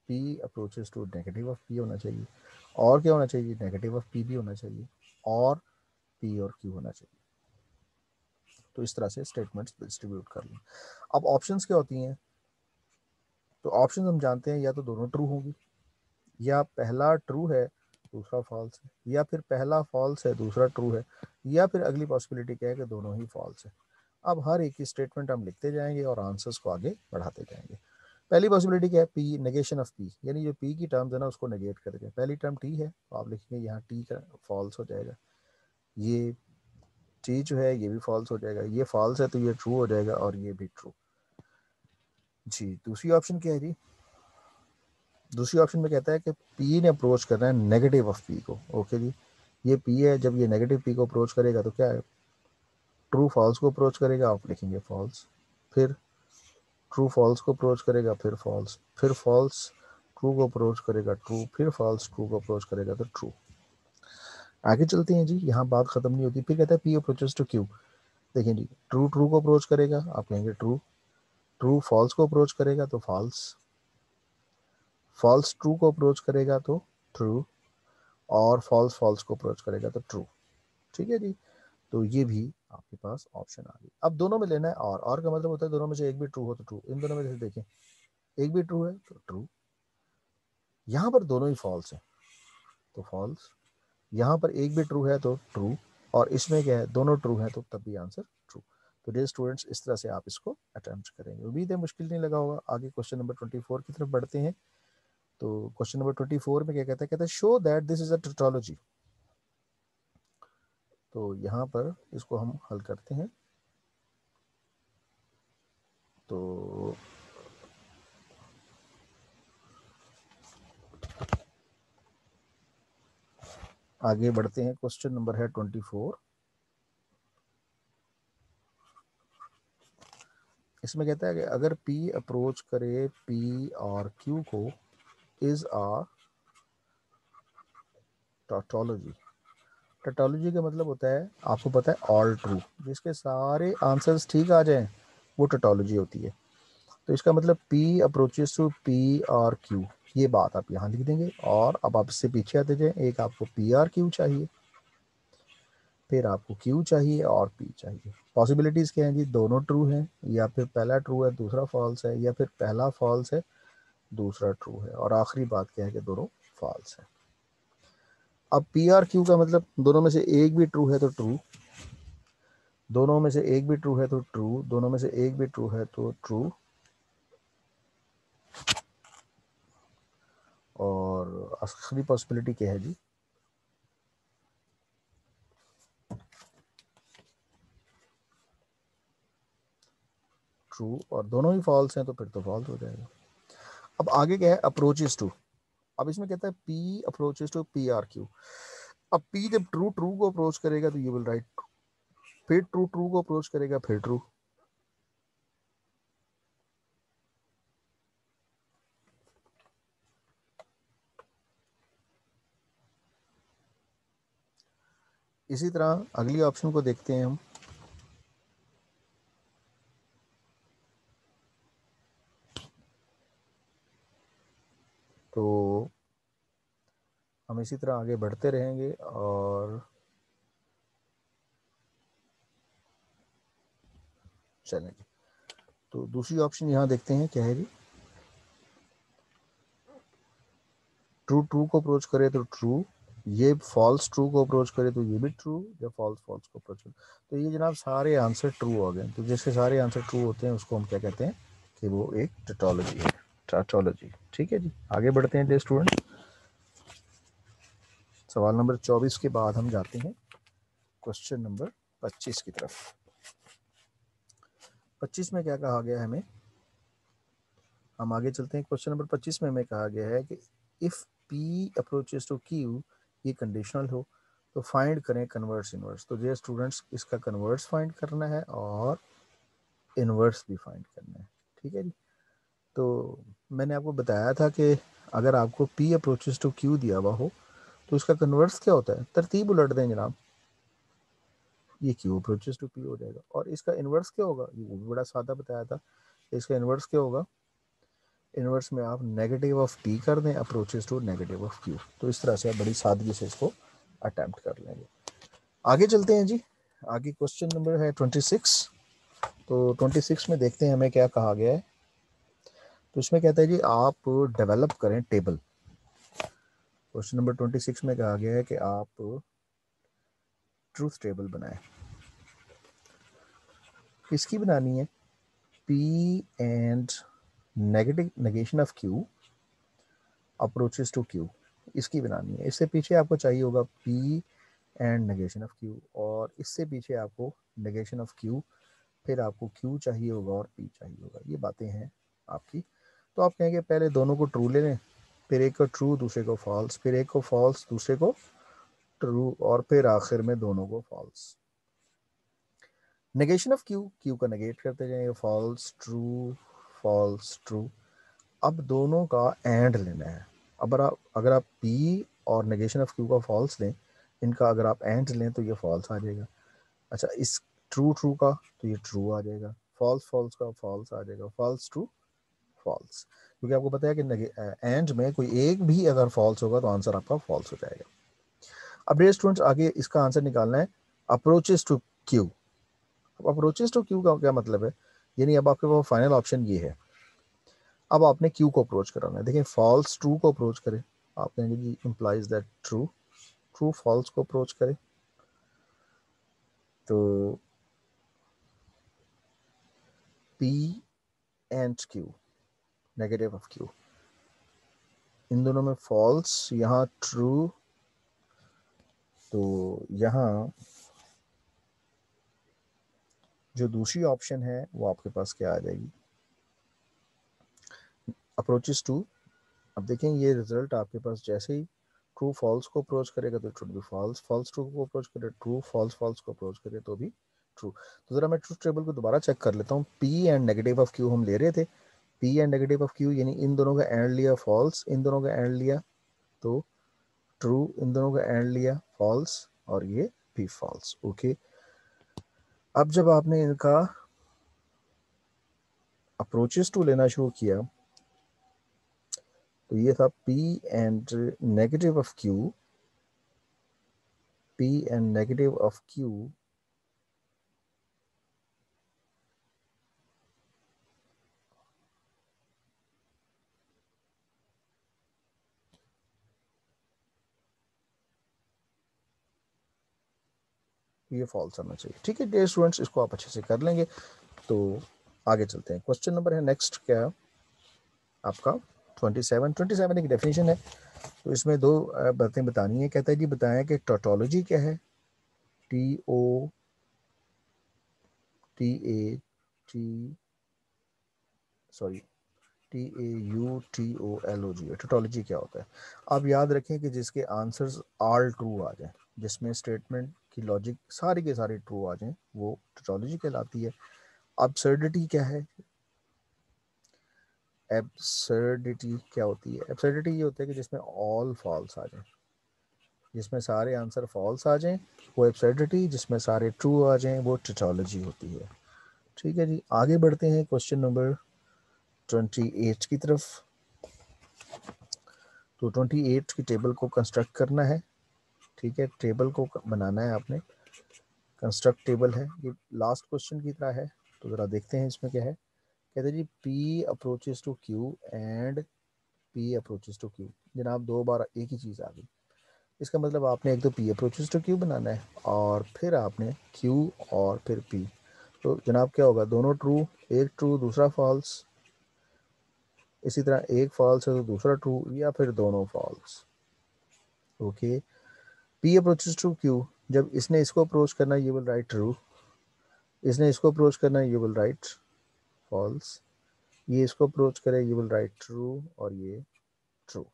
P approaches to negative of P होना चाहिए, और क्या होना चाहिए, नेगेटिव ऑफ P भी होना चाहिए, और P और Q होना चाहिए। तो इस तरह से स्टेटमेंट्स डिस्ट्रीब्यूट कर लें। अब ऑप्शंस क्या होती हैं, तो ऑप्शंस हम जानते हैं या तो दोनों ट्रू होंगी, या पहला ट्रू है दूसरा फॉल्स है, या फिर पहला फॉल्स है दूसरा ट्रू है, या फिर अगली पॉसिबिलिटी क्या है कि दोनों ही फॉल्स है। अब हर एक की स्टेटमेंट हम लिखते जाएंगे और आंसर्स को आगे बढ़ाते जाएंगे। पहली पॉसिबिलिटी क्या है, पी नेगेशन ऑफ पी, यानी जो पी की टर्म्स है ना उसको नेगेट कर देंगे। पहली टर्म टी है तो आप लिखेंगे यहाँ टी का फॉल्स हो जाएगा, ये टी जो है ये भी फॉल्स हो जाएगा, ये फॉल्स है तो ये ट्रू हो जाएगा, और ये भी ट्रू। जी, दूसरी ऑप्शन क्या है जी, दूसरी ऑप्शन में कहता है कि पी ने अप्रोच करना है नेगेटिव ऑफ पी को। ओके जी, ये पी है, जब ये नेगेटिव पी को अप्रोच करेगा तो क्या है, ट्रू फॉल्स को अप्रोच करेगा, आप लिखेंगे फॉल्स, फिर ट्रू फॉल्स को अप्रोच करेगा, फिर फॉल्स ट्रू को अप्रोच करेगा, ट्रू, फिर फॉल्स ट्रू को अप्रोच करेगा तो ट्रू। आगे चलते हैं जी, यहाँ बात खत्म नहीं होती। फिर कहता है पी अप्रोचेस टू क्यू। देखें जी, ट्रू ट्रू को अप्रोच करेगा, आप कहेंगे ट्रू, ट्रू फॉल्स को अप्रोच करेगा तो फॉल्स, फॉल्स ट्रू को अप्रोच करेगा तो ट्रू, और फॉल्स फॉल्स को अप्रोच करेगा तो ट्रू। ठीक है जी, तो ये भी आपके पास ऑप्शन आ गई। अब दोनों में लेना है, और का मतलब होता है दोनों में से एक भी ट्रू हो तो ट्रू। इन दोनों में से देखें, एक भी ट्रू है तो ट्रू, यहाँ पर दोनों ही फॉल्स है तो फॉल्स, यहाँ पर एक भी ट्रू है तो ट्रू, और इसमें क्या है, दोनों ट्रू है तो तब भी आंसर ट्रू। तो डियर स्टूडेंट्स, इस तरह से आप इसको अटेम्प्ट करेंगे। उम्मीद है मुश्किल नहीं लगा होगा। आगे क्वेश्चन नंबर 24 की तरफ बढ़ते हैं। तो क्वेश्चन नंबर 24 में क्या कहता है show that this is a tautology. तो यहाँ पर इसको हम हल करते हैं। तो आगे बढ़ते हैं, क्वेश्चन नंबर है 24। इसमें कहता है कि अगर P अप्रोच करे P और Q को इज अ टोटोलॉजी। टोटोलॉजी का मतलब होता है, आपको पता है, ऑल ट्रू, जिसके सारे आंसर्स ठीक आ जाएं वो टोटोलॉजी होती है। तो इसका मतलब P अप्रोचेस टू P और Q, ये बात आप यहाँ लिख देंगे। और अब आप इससे पीछे आते जाएं, एक आपको P और Q चाहिए, फिर आपको Q चाहिए और P चाहिए। पॉसिबिलिटीज़ क्या हैं जी, दोनों ट्रू हैं, या फिर पहला ट्रू है दूसरा फॉल्स है, या फिर पहला फॉल्स है दूसरा ट्रू है, और आखिरी बात क्या है कि दोनों फॉल्स है। अब P और Q का मतलब दोनों में से एक भी ट्रू है तो ट्रू, दोनों में से एक भी ट्रू है तो ट्रू, दोनों में से एक भी ट्रू है तो ट्रू, और आखिरी पॉसिबिलिटी क्या है जी, ट्रू, और दोनों ही फॉल्स हैं तो फिर तो फॉल्स हो जाएगा। अब आगे क्या है, अप्रोचेस टू। अब इसमें कहता है P approaches to P or Q। अब P जब ट्रू ट्रू को अप्रोच करेगा तो यू विल राइट, फिर ट्रू ट्रू को अप्रोच करेगा फिर ट्रू, इसी तरह अगली ऑप्शन को देखते हैं हम। तो हम इसी तरह आगे बढ़ते रहेंगे और चलेंगे। तो दूसरी ऑप्शन यहाँ देखते हैं क्या है जी। ट्रू ट्रू को अप्रोच करे तो ट्रू, ये फॉल्स ट्रू को अप्रोच करे तो ये भी ट्रू, या फॉल्स फॉल्स को अप्रोच करे तो ये जनाब सारे आंसर ट्रू हो गए। तो जैसे सारे आंसर ट्रू होते हैं उसको हम क्या कहते हैं कि वो एक टोटोलॉजी है, टोटोलॉजी। ठीक है जी, आगे बढ़ते हैं डियर स्टूडेंट। सवाल नंबर 24 के बाद हम जाते हैं क्वेश्चन नंबर 25 की तरफ। 25 में क्या कहा गया है हमें, हम आगे चलते हैं। क्वेश्चन नंबर 25 में हमें कहा गया है कि if P approaches to Q, ये कंडीशनल हो तो फाइंड करें कन्वर्स इनवर्स। तो ये स्टूडेंट्स इसका कन्वर्स फाइंड करना है और इनवर्स भी फाइंड करना है। ठीक है जी। तो मैंने आपको बताया था कि अगर आपको P अप्रोचेस टू Q दिया हुआ हो तो इसका कन्वर्स क्या होता है, तरतीब उलट दें जनाब, ये Q अप्रोचेस टू P हो जाएगा। और इसका इनवर्स क्या होगा, ये भी बड़ा सादा बताया था। इसका इनवर्स क्या होगा, इनवर्स में आप नेगेटिव ऑफ P कर दें approaches to negative of Q। तो इस तरह से आप बड़ी सादगी से इसको अटेम्प्ट कर लेंगे। आगे चलते हैं जी। आगे क्वेश्चन नंबर है 26। तो 26 में देखते हैं हमें क्या कहा गया है। तो इसमें कहता है जी आप डेवलप करें टेबल। क्वेश्चन नंबर 26 में कहा गया है कि आप ट्रूथ टेबल बनाएं। किसकी बनानी है, P and negation of Q approaches to Q, इसकी बनानी है। इससे पीछे आपको चाहिए होगा P and negation of Q, और इससे पीछे आपको नेगेशन ऑफ Q, फिर आपको Q चाहिए होगा और P चाहिए होगा। ये बातें हैं आपकी। तो आप कहेंगे पहले दोनों को ट्रू ले लें, फिर एक को ट्रू दूसरे को फॉल्स, फिर एक को फॉल्स दूसरे को ट्रू, और फिर आखिर में दोनों को false. Negation of Q, Q का नेगेट करते जाएंगे, फॉल्स ट्रू फॉल्स ट्रू। अब दोनों का एंड लेना है। अगर आप P और नेगेशन ऑफ Q का फॉल्स लें, इनका अगर आप एंड लें तो ये फॉल्स आ जाएगा। अच्छा, इस ट्रू ट्रू का तो ये ट्रू आ जाएगा, फॉल्स फॉल्स का फॉल्स आ जाएगा, फॉल्स ट्रू फॉल्स। क्योंकि आपको पता है कि एंड में कोई एक भी अगर फॉल्स होगा तो आंसर आपका फॉल्स हो जाएगा। अब डियर स्टूडेंट्स आगे इसका आंसर निकालना है अप्रोचेस टू क्यू। अब अप्रोचेस टू क्यू का क्या मतलब है, यानी अब आपके पास फाइनल ऑप्शन ये है। अब आपने क्यू को अप्रोच कराना है। देखिए फॉल्स ट्रू को अप्रोच करें, आप कहेंगे जी implies that true, true false को अप्रोच करें तो P and Q negative of Q, इन दोनों में फॉल्स, यहाँ ट्रू, तो यहाँ जो दूसरी ऑप्शन है वो आपके पास क्या आ जाएगी, अप्रोचेस टू। अब देखें ये रिजल्ट आपके पास जैसे ही ट्रू फॉल्स को अप्रोच करेगा तो ट्रू भी फॉल्स, फॉल्स ट्रू को अप्रोच करे ट्रू, फॉल्स फॉल्स को अप्रोच करे तो भी ट्रू। तो ज़रा मैं ट्रूथ टेबल को दोबारा चेक कर लेता हूँ। P and negative of Q हम ले रहे थे, P and negative of Q यानी इन दोनों का एंड लिया फॉल्स, इन दोनों का एंड लिया तो ट्रू, इन दोनों का एंड लिया फॉल्स, और ये भी फॉल्स। ओके, अब जब आपने इनका अप्रोचेस टू लेना शुरू किया तो ये था P and negative of Q, P and negative of Q ये फॉल्स आना चाहिए। ठीक है डियर स्टूडेंट्स, इसको आप अच्छे से कर लेंगे। तो आगे चलते हैं। क्वेश्चन नंबर है नेक्स्ट क्या आपका 27 एक डेफिनेशन है। तो इसमें दो बातें बतानी है। कहता है जी बताएं कि टोटोलॉजी क्या है, TOTAT सॉरी TAUTOLOG, टोटोलॉजी क्या होता है। आप याद रखें कि जिसके आंसर्स ऑल ट्रू आ जाए, जिसमें स्टेटमेंट की लॉजिक सारी के सारे ट्रू आ जाएं, वो टोटोलॉजी कहलाती है। अब्सर्डिटी क्या है, एब्सर्डिटी क्या होती है, एब्सर्डिटी ये होता है कि जिसमें ऑल फॉल्स आ जाए। जिसमें सारे आंसर फॉल्स आ जाएं वो एब्सर्डिटी, जिसमें सारे ट्रू आ जाएं वो टेटोलॉजी होती है। ठीक है जी, आगे बढ़ते हैं क्वेश्चन नंबर 28 की तरफ। तो 28 की टेबल को कंस्ट्रक्ट करना है। ठीक है, टेबल को बनाना है आपने, कंस्ट्रक्ट टेबल है। ये लास्ट क्वेश्चन की तरह है, तो ज़रा देखते हैं इसमें क्या है। कहते हैं जी P approaches to Q and P approaches to Q। जनाब दो बार एक ही चीज़ आ गई। इसका मतलब आपने एक तो P अप्रोचेस टू Q बनाना है और फिर आपने Q और फिर P। तो जनाब क्या होगा, दोनों ट्रू, एक ट्रू दूसरा फॉल्स, इसी तरह एक फॉल्स है तो दूसरा ट्रू, या फिर दोनों false. Okay, P approaches to Q, जब इसने इसको अप्रोच करना है यू विल राइट ट्रू, इसने इसको अप्रोच करना है यू विल राइट फॉल्स, ये इसको अप्रोच करे यू विल राइट ट्रू, और ये ट्रू।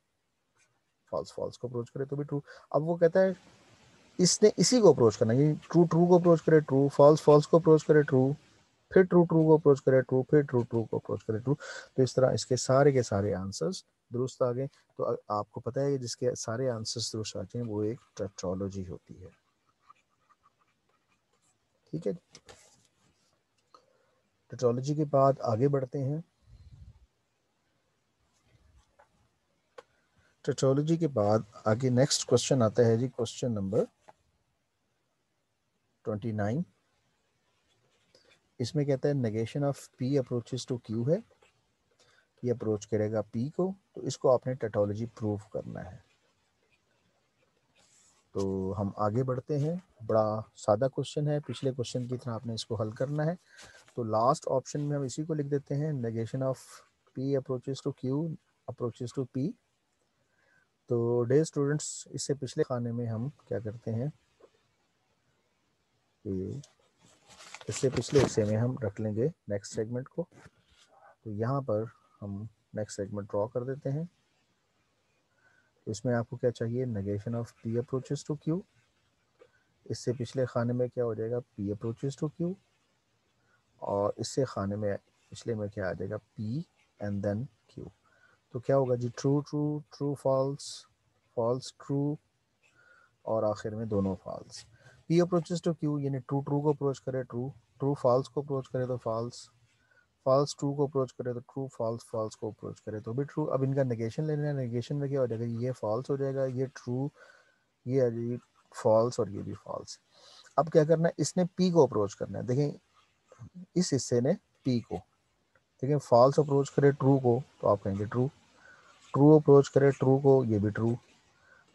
फॉल्स फॉल्स को अप्रोच करे तो भी ट्रू। अब वो कहता है इसने इसी को अप्रोच करना है, ट्रू ट्रू को अप्रोच करे ट्रू, फॉल्स फॉल्स को अप्रोच करे ट्रू, फिर ट्रू ट्रू को अप्रोच करे ट्रू, फिर ट्रू ट्रू को अप्रोच करे ट्रू। तो इस तरह इसके सारे के सारे आंसर्स दुरुस्त आ गए। तो आपको पता है कि जिसके सारे आंसर्स दुरुस्त आते हैं वो एक टेट्रोलॉजी होती है। ठीक है, टेट्रोलॉजी के बाद आगे बढ़ते हैं। टेट्रोलॉजी के बाद आगे नेक्स्ट क्वेश्चन आता है जी, क्वेश्चन नंबर 29। इसमें कहता है negation of P approaches to Q है, ये अप्रोच करेगा P को, तो इसको आपने टेटोलॉजी प्रूव करना है। तो हम आगे बढ़ते हैं। बड़ा सादा क्वेश्चन है, पिछले क्वेश्चन की तरह आपने इसको हल करना है। तो लास्ट ऑप्शन में हम इसी को लिख देते हैं, negation of P approaches to Q approaches to P। तो डे स्टूडेंट्स, इससे पिछले खाने में हम क्या करते हैं कि इससे पिछले हिस्से में हम रख लेंगे नेक्स्ट सेगमेंट को। तो यहाँ पर हम नेक्स्ट सेगमेंट ड्रॉ कर देते हैं। तो इसमें आपको क्या चाहिए, negation of P approaches to Q। इससे पिछले खाने में क्या हो जाएगा, P अप्रोचेस टू Q, और इससे खाने में पिछले में क्या आ जाएगा, P एंड देन Q। तो क्या होगा जी, true true, true false, false true, और आखिर में दोनों false. P approaches to Q यानी ट्रू ट्रू को अप्रोच करे ट्रू, ट्रू फॉल्स को अप्रोच करे तो फॉल्स, फॉल्स ट्रू को अप्रोच करे तो ट्रू, फॉल्स फॉल्स को अप्रोच करे तो भी ट्रू। अब इनका नेगेशन लेना है, नेगेशन में क्या हो जाएगा, ये फॉल्स हो जाएगा, ये ट्रू, ये आ जाएगी फॉल्स, और ये भी फॉल्स। अब क्या करना है, इसने P को अप्रोच करना है। देखें इस हिस्से ने P को, देखें फॉल्स अप्रोच करे ट्रू को तो आप कहेंगे ट्रू, ट्रू अप्रोच करे ट्रू को ये भी ट्रू,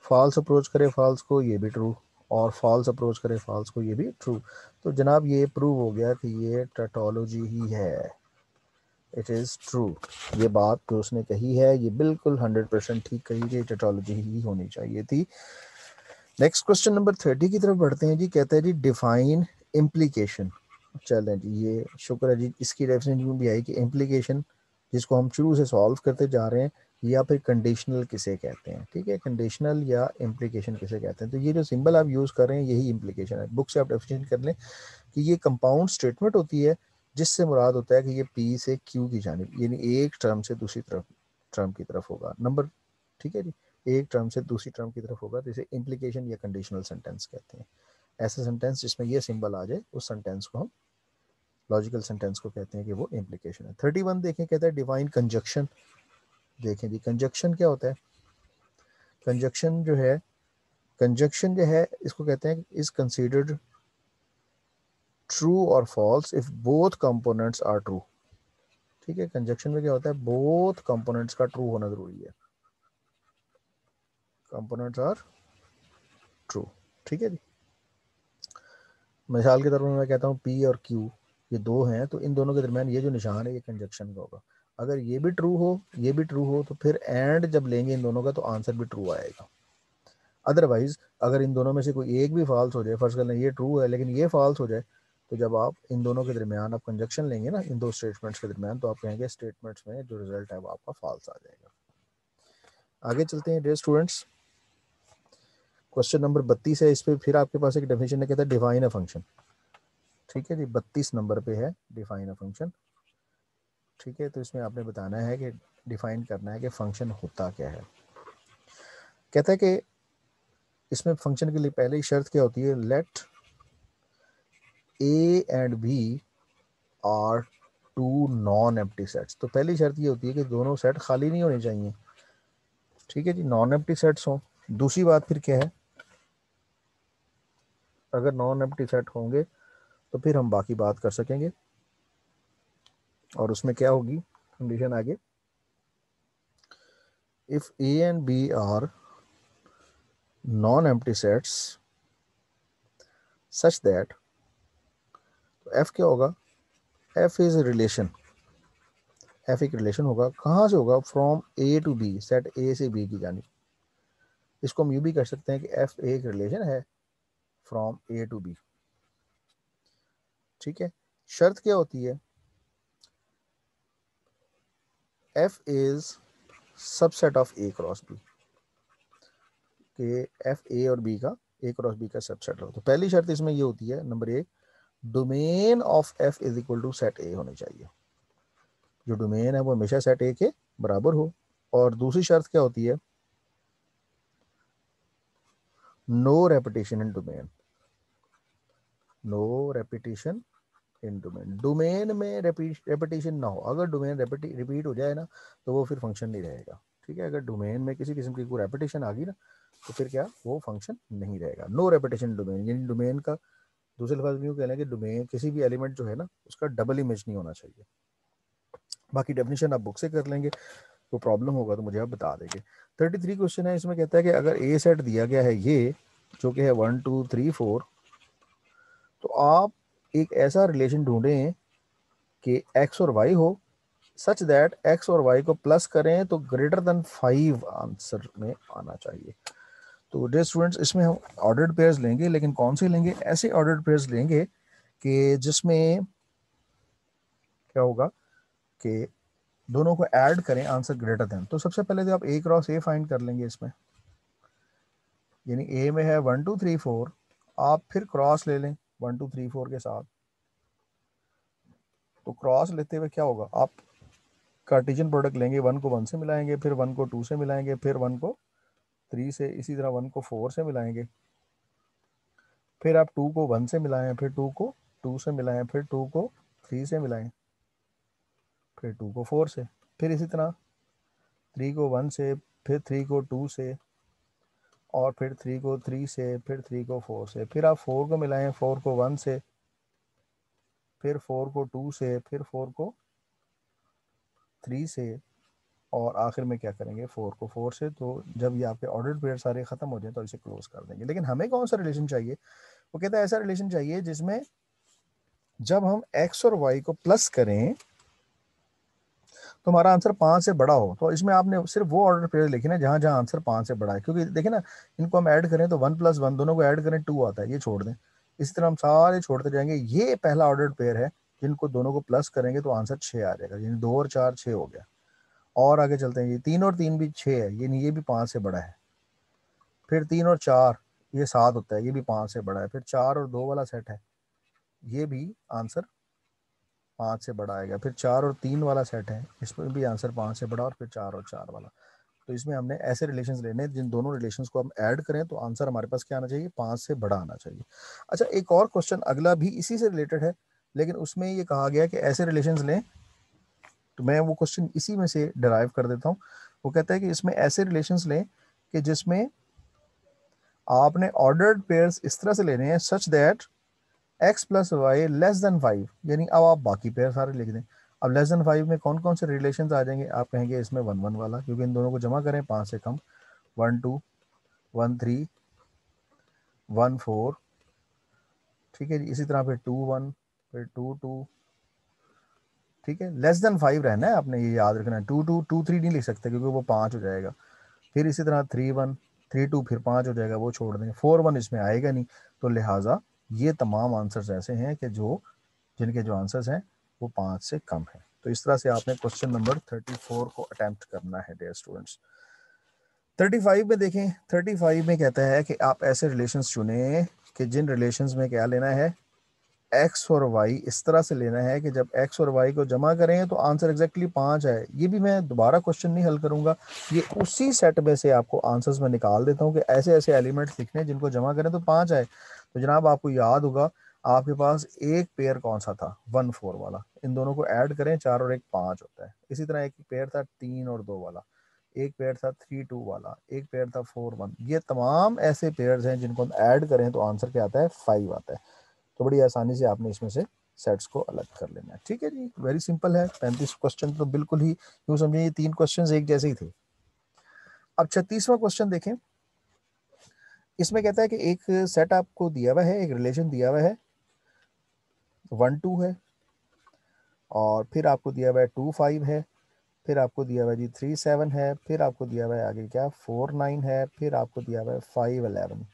फॉल्स अप्रोच करे फॉल्स को ये भी ट्रू, और फॉल्स अप्रोच करे फॉल्स को ये भी ट्रू। तो जनाब ये प्रूव हो गया कि ये टेटोलॉजी ही है, इट इज़ ट्रू। ये बात जो उसने कही है ये बिल्कुल 100% ठीक कही कि टेटोलॉजी ही होनी चाहिए थी। नेक्स्ट क्वेश्चन नंबर 30 की तरफ बढ़ते हैं जी। कहता है जी डिफाइन इम्प्लीकेशन। चलें जी, ये शुक्र है जी, इसकी डेफिनेशन भी आई कि इम्प्लीकेशन जिसको हम शुरू से सॉल्व करते जा रहे हैं, या फिर कंडीशनल किसे कहते हैं। ठीक है, कंडीशनल या इम्प्लीकेशन किसे कहते हैं। तो ये जो सिंबल आप यूज़ कर रहे हैं यही इम्प्लीकेशन है। बुक से आप डेफिनेशन कर लें कि ये कंपाउंड स्टेटमेंट होती है जिससे मुराद होता है कि ये P से Q की जानिब, यानी एक टर्म से दूसरी तरफ टर्म की तरफ होगा नंबर। ठीक है जी, एक टर्म से दूसरी टर्म की तरफ होगा, तो इसे इम्प्लीकेशन या कंडीशनल सेंटेंस कहते हैं। ऐसा सेंटेंस जिसमें ये सिंबल आ जाए उस सेंटेंस को हम लॉजिकल सेंटेंस को कहते हैं कि वो इम्प्लीकेशन है। 31 देखें, कहता है डिवाइन कंजक्शन। देखें जी, कंजक्शन क्या होता है। कंजक्शन जो है, कंजक्शन जो है इसको कहते हैं इज कंसीडर्ड ट्रू और false if both components are true. ठीक है, कंजक्शन में क्या होता है, बोथ कंपोनेंट्स का ट्रू होना जरूरी है, कंपोनेंट्स आर ट्रू। ठीक है जी, मिसाल के तौर पर मैं कहता हूँ P और Q ये दो हैं, तो इन दोनों के दरमियान ये जो निशान है ये कंजक्शन का होगा। अगर ये भी ट्रू हो ये भी ट्रू हो तो फिर एंड जब लेंगे इन दोनों का तो आंसर भी ट्रू आएगा। अदरवाइज अगर इन दोनों में से कोई एक भी फॉल्स हो जाए, फर्स्ट कर लें ये ट्रू है लेकिन ये फॉल्स हो जाए, तो जब आप इन दोनों के दरमियान आप कंजक्शन लेंगे ना, इन दो स्टेटमेंट्स के दरमियान, तो आप कहेंगे स्टेटमेंट्स में जो रिजल्ट है वो आपका फॉल्स आ जाएगा। आगे चलते हैं डियर स्टूडेंट्स, क्वेश्चन नंबर 32 है। इस पर फिर आपके पास एक डेफिनेशन है, कहता है डिफाइन अ फंक्शन। ठीक है जी, 32 नंबर पे है डिफाइन अ फंक्शन। ठीक है, तो इसमें आपने बताना है कि डिफाइन करना है कि फंक्शन होता क्या है। कहता है कि इसमें फंक्शन के लिए पहले ही शर्त क्या होती है, let A and B are two non empty sets. तो पहली शर्त ये होती है कि दोनों सेट खाली नहीं होने चाहिए, ठीक है जी, नॉन एम्प्टी सेट्स हों। दूसरी बात फिर क्या है, अगर नॉन एम्प्टी सेट होंगे तो फिर हम बाकी बात कर सकेंगे, और उसमें क्या होगी कंडीशन आगे, if A and B are non empty sets such that, तो एफ क्या होगा, एफ इज रिलेशन, एफ एक रिलेशन होगा, कहाँ से होगा, from A to B, set A से बी की जानी। इसको हम यूँ भी कर सकते हैं कि एफ एक रिलेशन है फ्रॉम ए टू बी, ठीक है। शर्त क्या होती है, F is subset of A cross B, कि एफ ए और बी का, ए क्रॉस बी का सबसेट हो। तो पहली शर्त इसमें ये होती है, नंबर एक, domain of F is equal to set A होनी चाहिए, जो डोमेन है वो हमेशा सेट ए के बराबर हो। और दूसरी शर्त क्या होती है, नो रेपिटेशन इन डोमेन, नो रेपिटेशन इन डोमेन, डोमेन में रेपिटेशन ना हो। अगर डोमेन रिपीट हो जाए ना तो वो फिर फंक्शन नहीं रहेगा, ठीक है। अगर डोमेन में किसी किस्म की कोई रेपिटेशन आ गई ना तो फिर क्या, वो फंक्शन नहीं रहेगा। नो रेपिटेशन डोमेन, यानी डोमेन का दूसरे लफ्ज में यूँ कह लें कि डोमेन किसी भी एलिमेंट जो है ना उसका डबल इमेज नहीं होना चाहिए। बाकी डेफिनेशन आप बुक से कर लेंगे, तो प्रॉब्लम होगा तो मुझे आप बता देंगे। 33 क्वेश्चन है, इसमें कहता है कि अगर ए सेट दिया गया है ये, जो कि है 1 2 3 4, तो आप एक ऐसा रिलेशन ढूंढें कि एक्स और वाई हो, सच दैट एक्स और वाई को प्लस करें तो ग्रेटर देन 5 आंसर में आना चाहिए। तो डियर स्टूडेंट्स, इसमें हम ऑर्डर्ड पेयर्स लेंगे, लेकिन कौन से लेंगे, ऐसे ऑर्डर्ड पेयर्स लेंगे कि जिसमें क्या होगा कि दोनों को ऐड करें आंसर ग्रेटर देन। तो सबसे पहले तो आप ए क्रॉस ए फाइंड कर लेंगे इसमें, यानी ए में है 1 2 3 4, आप फिर क्रॉस ले लें 1 2 3 4 के साथ। तो क्रॉस लेते हुए क्या होगा, आप कार्टेशियन प्रोडक्ट लेंगे, 1 को 1 से मिलाएंगे, फिर 1 को 2 से मिलाएंगे, फिर 1 को 3 से, इसी तरह 1 को 4 से मिलाएंगे, फिर आप 2 को 1 से मिलाएं, फिर 2 को 2 से मिलाएं, फिर 2 को 3 से मिलाएं, फिर 2 को 4 से, फिर इसी तरह 3 को 1 से, फिर 3 को 2 से, और फिर 3 को 3 से, फिर 3 को 4 से, फिर आप 4 को मिलाएं, 4 को 1 से, फिर 4 को 2 से, फिर 4 को 3 से, और आखिर में क्या करेंगे 4 को 4 से। तो जब ये आपके ऑर्डर्ड पेयर सारे खत्म हो जाए तो इसे क्लोज कर देंगे। लेकिन हमें कौन सा रिलेशन चाहिए, वो कहता है ऐसा रिलेशन चाहिए जिसमें जब हम एक्स और वाई को प्लस करें तो हमारा आंसर 5 से बड़ा हो। तो इसमें आपने सिर्फ वो ऑर्डर पेयर लिखे ना जहां जहां आंसर 5 से बड़ा है, क्योंकि देखिए ना, इनको हम ऐड करें तो 1 + 1, दोनों को ऐड करें 2 आता है, ये छोड़ दें। इसी तरह हम सारे छोड़ते जाएंगे। ये पहला ऑर्डर पेयर है जिनको दोनों को प्लस करेंगे तो आंसर 6 आ जाएगा, यानी 2 और 4 6 हो गया। और आगे चलते हैं, ये 3 और 3 भी 6 है, ये भी 5 से बड़ा है। फिर 3 और 4 ये 7 होता है, ये भी 5 से बड़ा है। फिर 4 और 2 वाला सेट है, ये भी आंसर 5 से बड़ा आएगा। फिर 4 और 3 वाला सेट है, इसमें भी आंसर 5 से बड़ा, और फिर 4 और 4 वाला। तो इसमें हमने ऐसे रिलेशंस लेने जिन दोनों रिलेशंस को हम ऐड करें तो आंसर हमारे पास क्या आना चाहिए, 5 से बड़ा आना चाहिए। अच्छा, एक और क्वेश्चन अगला भी इसी से रिलेटेड है, लेकिन उसमें ये कहा गया कि ऐसे रिलेशंस लें, तो मैं वो क्वेश्चन इसी में से डिराइव कर देता हूँ। वो कहता है कि इसमें ऐसे रिलेशंस लें कि जिसमें आपने ऑर्डर्ड पेयर्स इस तरह से लेने हैं सच दैट x + y <5, यानी अब आप बाकी पेयर सारे लिख दें। अब <5 में कौन कौन से रिलेशन आ जाएंगे, आप कहेंगे इसमें 1 1 वाला, क्योंकि इन दोनों को जमा करें 5 से कम, 1 2 1 3 1 4, ठीक है जी। इसी तरह फिर 2 1, फिर 2 2, ठीक है। <5 रहना है, आपने ये याद रखना है। 2 2 2 3 नहीं लिख सकते क्योंकि वो 5 हो जाएगा। फिर इसी तरह 3 1 3 2 फिर 5 हो जाएगा, वो छोड़ दें। 4 1 इसमें आएगा नहीं, तो लिहाजा ये तमाम आंसर्स ऐसे हैं कि जिनके जो आंसर्स हैं वो 5 से कम है। तो इस तरह से आपने क्वेश्चन नंबर 34 को अटेम्प्ट करना है डियर स्टूडेंट्स। 35 में देखें, 35 में कहता है कि आप ऐसे रिलेशंस चुने कि जिन रिलेशंस में क्या लेना है, एक्स और वाई इस तरह से लेना है कि जब एक्स और वाई को जमा करें तो आंसर एग्जैक्टली 5 है। ये भी मैं दोबारा क्वेश्चन नहीं हल करूंगा, ये उसी सेट में से आपको आंसर्स में निकाल देता हूँ कि ऐसे ऐसे एलिमेंट्स लिखने हैं जिनको जमा करें तो 5 आए। तो जनाब आपको याद होगा आपके पास एक पेयर कौन सा था, 1 4 वाला। इन दोनों को ऐड करें, 4 और 1 5 होता है। इसी तरह एक पेयर था 3 और 2 वाला, एक पेयर था 3 2 वाला, एक पेयर था 4 1। ये तमाम ऐसे पेयर्स हैं जिनको हम ऐड करें तो आंसर क्या आता है, 5 आता है। तो बड़ी आसानी से आपने इसमें से सेट्स को अलग कर लेना है। ठीक है जी, वेरी सिंपल है। 35 क्वेश्चन तो बिल्कुल ही यूं समझिए 3 क्वेश्चन एक जैसे ही थे। अब 36वां क्वेश्चन देखें। इसमें कहता है कि एक सेट आपको दिया हुआ है, एक रिलेशन दिया हुआ है, 1 2 है, और फिर आपको दिया हुआ है 2 5 है, फिर आपको दिया हुआ है जी 3 7 है, फिर आपको दिया हुआ है आगे क्या 4 9 है, फिर आपको दिया हुआ है 5 11।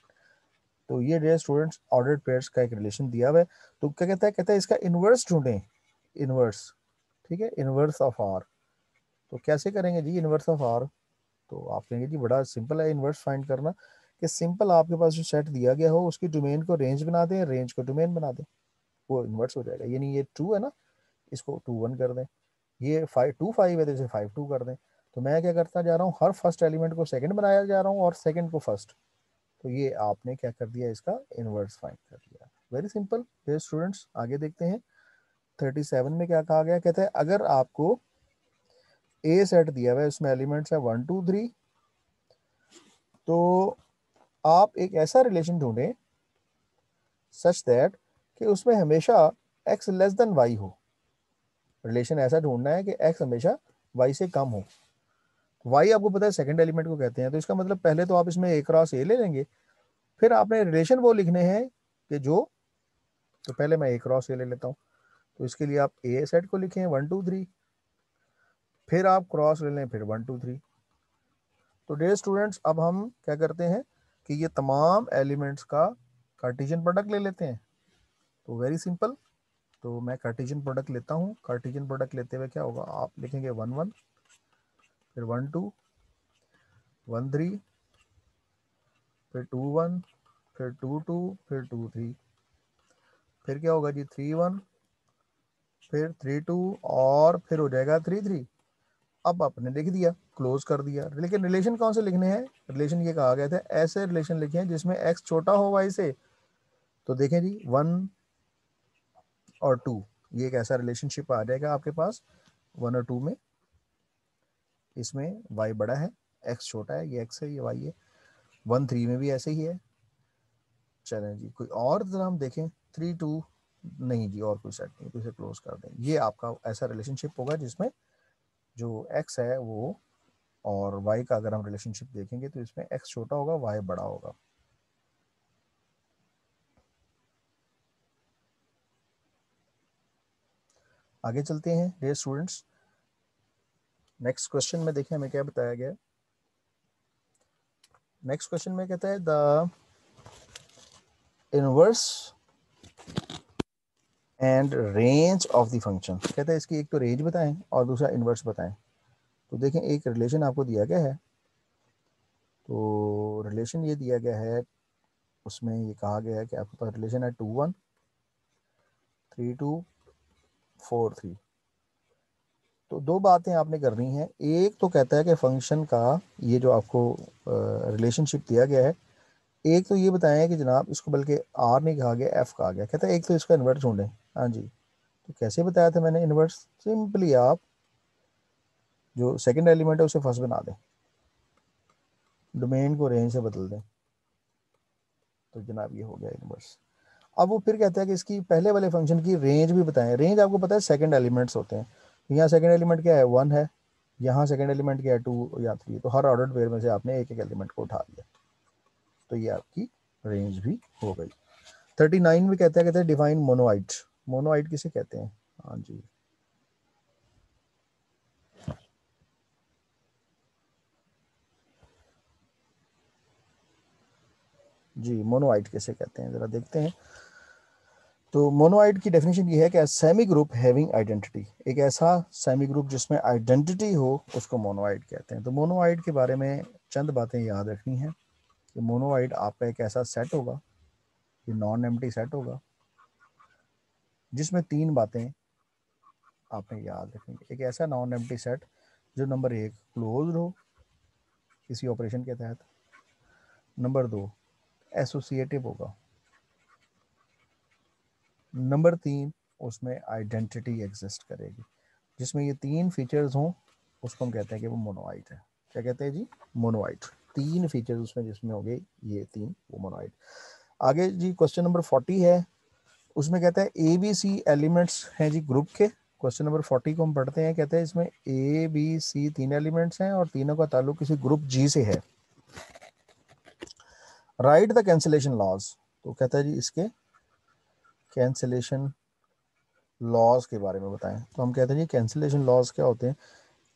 तो ये डियर स्टूडेंट्स ऑर्डर्ड पेयर्स का एक रिलेशन दिया हुआ है। तो क्या कहता है इसका इनवर्स ढूंढें, इनवर्स। ठीक है, इनवर्स ऑफ आर। तो कैसे करेंगे जी इनवर्स ऑफ आर? तो आप कहेंगे जी बड़ा सिंपल है इनवर्स फाइंड करना, कि सिंपल आपके पास जो सेट दिया गया हो उसकी डोमेन को रेंज बना दें, रेंज को डोमेन बना दें, वो इनवर्स हो जाएगा। यानी ये 2 है ना, इसको 2 1 कर दें, ये 5 2 5 है तो इसे 5 2 कर दें। तो मैं क्या करता जा रहा हूँ, हर फर्स्ट एलिमेंट को सेकंड बनाया जा रहा हूँ और सेकंड को फर्स्ट। तो ये आपने क्या कर दिया, इसका इनवर्स फाइंड कर दिया। Very simple. ये स्टूडेंट्स आगे देखते हैं 37 में क्या कहा गया। कहता है अगर आपको ए सेट दिया हुआ है, उसमें एलिमेंट्स है 1 2 3, तो आप एक ऐसा रिलेशन ढूंढें सच दैट कि उसमें हमेशा x लेस देन वाई हो। रिलेशन ऐसा ढूंढना है कि x हमेशा y से कम हो। y आपको पता है सेकंड एलिमेंट को कहते हैं, तो इसका मतलब पहले तो आप इसमें a क्रॉस a ले लेंगे, फिर आपने रिलेशन वो लिखने हैं कि जो, तो पहले मैं a क्रॉस a ले लेता हूँ। तो इसके लिए आप a सेट को लिखें 1 2 3, फिर आप क्रॉस ले लें, फिर 1 2 3। तो डियर स्टूडेंट्स अब हम क्या करते हैं कि ये तमाम एलिमेंट्स का कार्टेशियन प्रोडक्ट ले लेते हैं। तो वेरी सिंपल, तो मैं कार्टेशियन प्रोडक्ट लेता हूँ। कार्टेशियन प्रोडक्ट लेते हुए क्या होगा, आप लिखेंगे 1 1, फिर 1 2, 1 3, फिर 2 1, फिर 2 2, फिर 2 3, फिर क्या होगा जी 3 1, फिर 3 2, और फिर हो जाएगा 3 3। अब आपने लिख दिया, क्लोज कर दिया। लेकिन रिलेशन कौन से लिखने हैं, रिलेशन ये कहा गया था ऐसे रिलेशन लिखे हैं जिसमें x छोटा हो y से। तो देखें जी 1 और 2, ये एक ऐसा रिलेशनशिप आ जाएगा आपके पास 1 और 2 में। इसमें y बड़ा है, x छोटा है, ये x है, ये y है। 1 3 में भी ऐसे ही है। चलें जी, कोई और जरा हम देखें 3 2, नहीं जी और कोई सेट नहीं, तो इसे क्लोज कर दें। ये आपका ऐसा रिलेशनशिप होगा जिसमें जो x है वो और y का अगर हम रिलेशनशिप देखेंगे तो इसमें x छोटा होगा, y बड़ा होगा। आगे चलते हैं डियर स्टूडेंट्स, नेक्स्ट क्वेश्चन में देखें हमें क्या बताया गया। नेक्स्ट क्वेश्चन में कहता है the inverse and range of the function. कहता है इसकी एक तो रेंज बताएं और दूसरा इनवर्स बताएं। तो देखें एक रिलेशन आपको दिया गया है, तो रिलेशन ये दिया गया है, उसमें ये कहा गया है कि आपके पास रिलेशन है 2 1, 3 2, 4 3। तो दो बातें आपने करनी है। एक तो कहता है कि फंक्शन का ये जो आपको रिलेशनशिप दिया गया है, एक तो ये बताएं कि जनाब इसको बल्कि आर नहीं कहा गया, एफ कहा गया। कहता है एक तो इसका इन्वर्स ढूंढें। हाँ जी, तो कैसे बताया था मैंने इन्वर्स? सिंपली आप जो सेकंड एलिमेंट है उसे फर्स्ट बना दें, डोमेन को रेंज से बदल दें, तो जनाब ये हो गया इन्वर्स। अब वो फिर कहता है कि इसकी पहले वाले फंक्शन की रेंज भी बताएं। रेंज आपको पता है सेकंड एलिमेंट्स होते हैं, तो यहाँ सेकंड एलिमेंट क्या है 1 है, यहाँ सेकंड एलिमेंट क्या है 2 या 3, तो हर ऑर्डर्ड पेयर में से आपने एक एक एलिमेंट को उठा लिया, तो ये आपकी रेंज भी हो गई। 39 में कहता है डिफाइन मोनोआइड। मोनोआइड किसे कहते हैं? हाँ जी, जी मोनोआइड किसे कहते हैं जरा देखते हैं। तो मोनोआइड की डेफिनेशन ये है कि सेमी ग्रुप हैविंग आइडेंटिटी, एक ऐसा सेमी ग्रुप जिसमें आइडेंटिटी हो उसको मोनोआइड कहते हैं। तो मोनोआइड के बारे में चंद बातें याद रखनी है कि मोनोआइड आपका एक ऐसा सेट होगा, ये नॉन एम्प्टी सेट होगा जिसमें 3 बातें आपने याद रखनी। एक ऐसा नॉन एम्प्टी सेट जो नंबर 1 क्लोज्ड हो किसी ऑपरेशन के तहत, नंबर 2 एसोसिएटिव होगा, नंबर 3 उसमें आइडेंटिटी एग्जिस्ट करेगी। जिसमें ये 3 फीचर्स हों उसको हम कहते हैं कि वो मोनोआइट है। क्या कहते हैं जी? मोनोआइट। 3 फीचर्स उसमें जिसमें हो गए ये 3, वो मोनोआइट। आगे जी क्वेश्चन नंबर 40 है, उसमें कहता है ए बी सी एलिमेंट्स हैं जी ग्रुप के। क्वेश्चन नंबर 40 को हम पढ़ते हैं। कहते हैं इसमें ए बी सी 3 एलिमेंट्स हैं और तीनों का ताल्लुक किसी ग्रुप जी से है। Right the cancellation laws. तो कहता है जी इसके कैंसिलेशन लॉज के बारे में बताएं। तो हम कहते हैं जी कैंसिलेशन लॉज क्या होते हैं।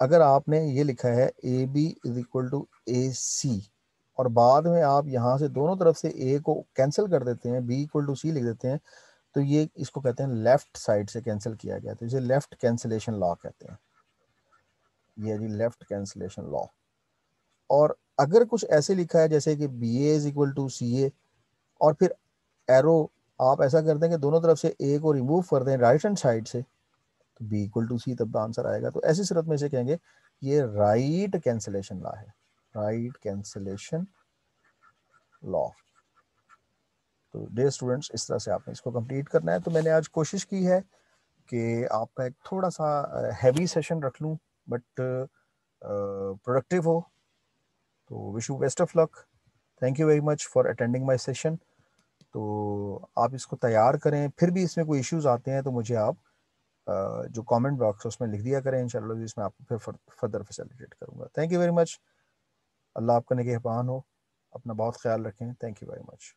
अगर आपने ये लिखा है A B is equal to A C और बाद में आप यहाँ से दोनों तरफ से ए को कैंसिल कर देते हैं, बी इक्वल टू सी लिख देते हैं, तो ये इसको कहते हैं लेफ्ट साइड से कैंसिल किया गया, तो इसे लेफ्ट कैंसिलेशन लॉ कहते हैं। ये जी लेफ्ट कैंसिलेशन लॉ। और अगर कुछ ऐसे लिखा है जैसे कि B A is equal to C A और फिर एरो आप ऐसा कर दें कि दोनों तरफ से ए को रिमूव कर दें राइट हैंड साइड से, तो बी इक्वल टू सी तब आंसर आएगा। तो ऐसी सूरत में इसे कहेंगे ये राइट कैंसिलेशन लॉ है, राइट कैंसिलेशन लॉ। तो डियर स्टूडेंट्स, इस तरह से आपने इसको कंप्लीट करना है। तो मैंने आज कोशिश की है कि आपका एक थोड़ा सा हैवी सेशन रख लूँ बट प्रोडक्टिव हो। तो wish you best of luck. Thank you very much for attending my session. तो आप इसको तैयार करें, फिर भी इसमें कोई इश्यूज आते हैं तो मुझे आप जो कमेंट बॉक्स है उसमें लिख दिया करें। इंशाल्लाह इसमें आपको फिर फर्दर फैसिलिटेट करूँगा। Thank you very much. अल्लाह आपका निगहबान हो, अपना बहुत ख्याल रखें। Thank you very much.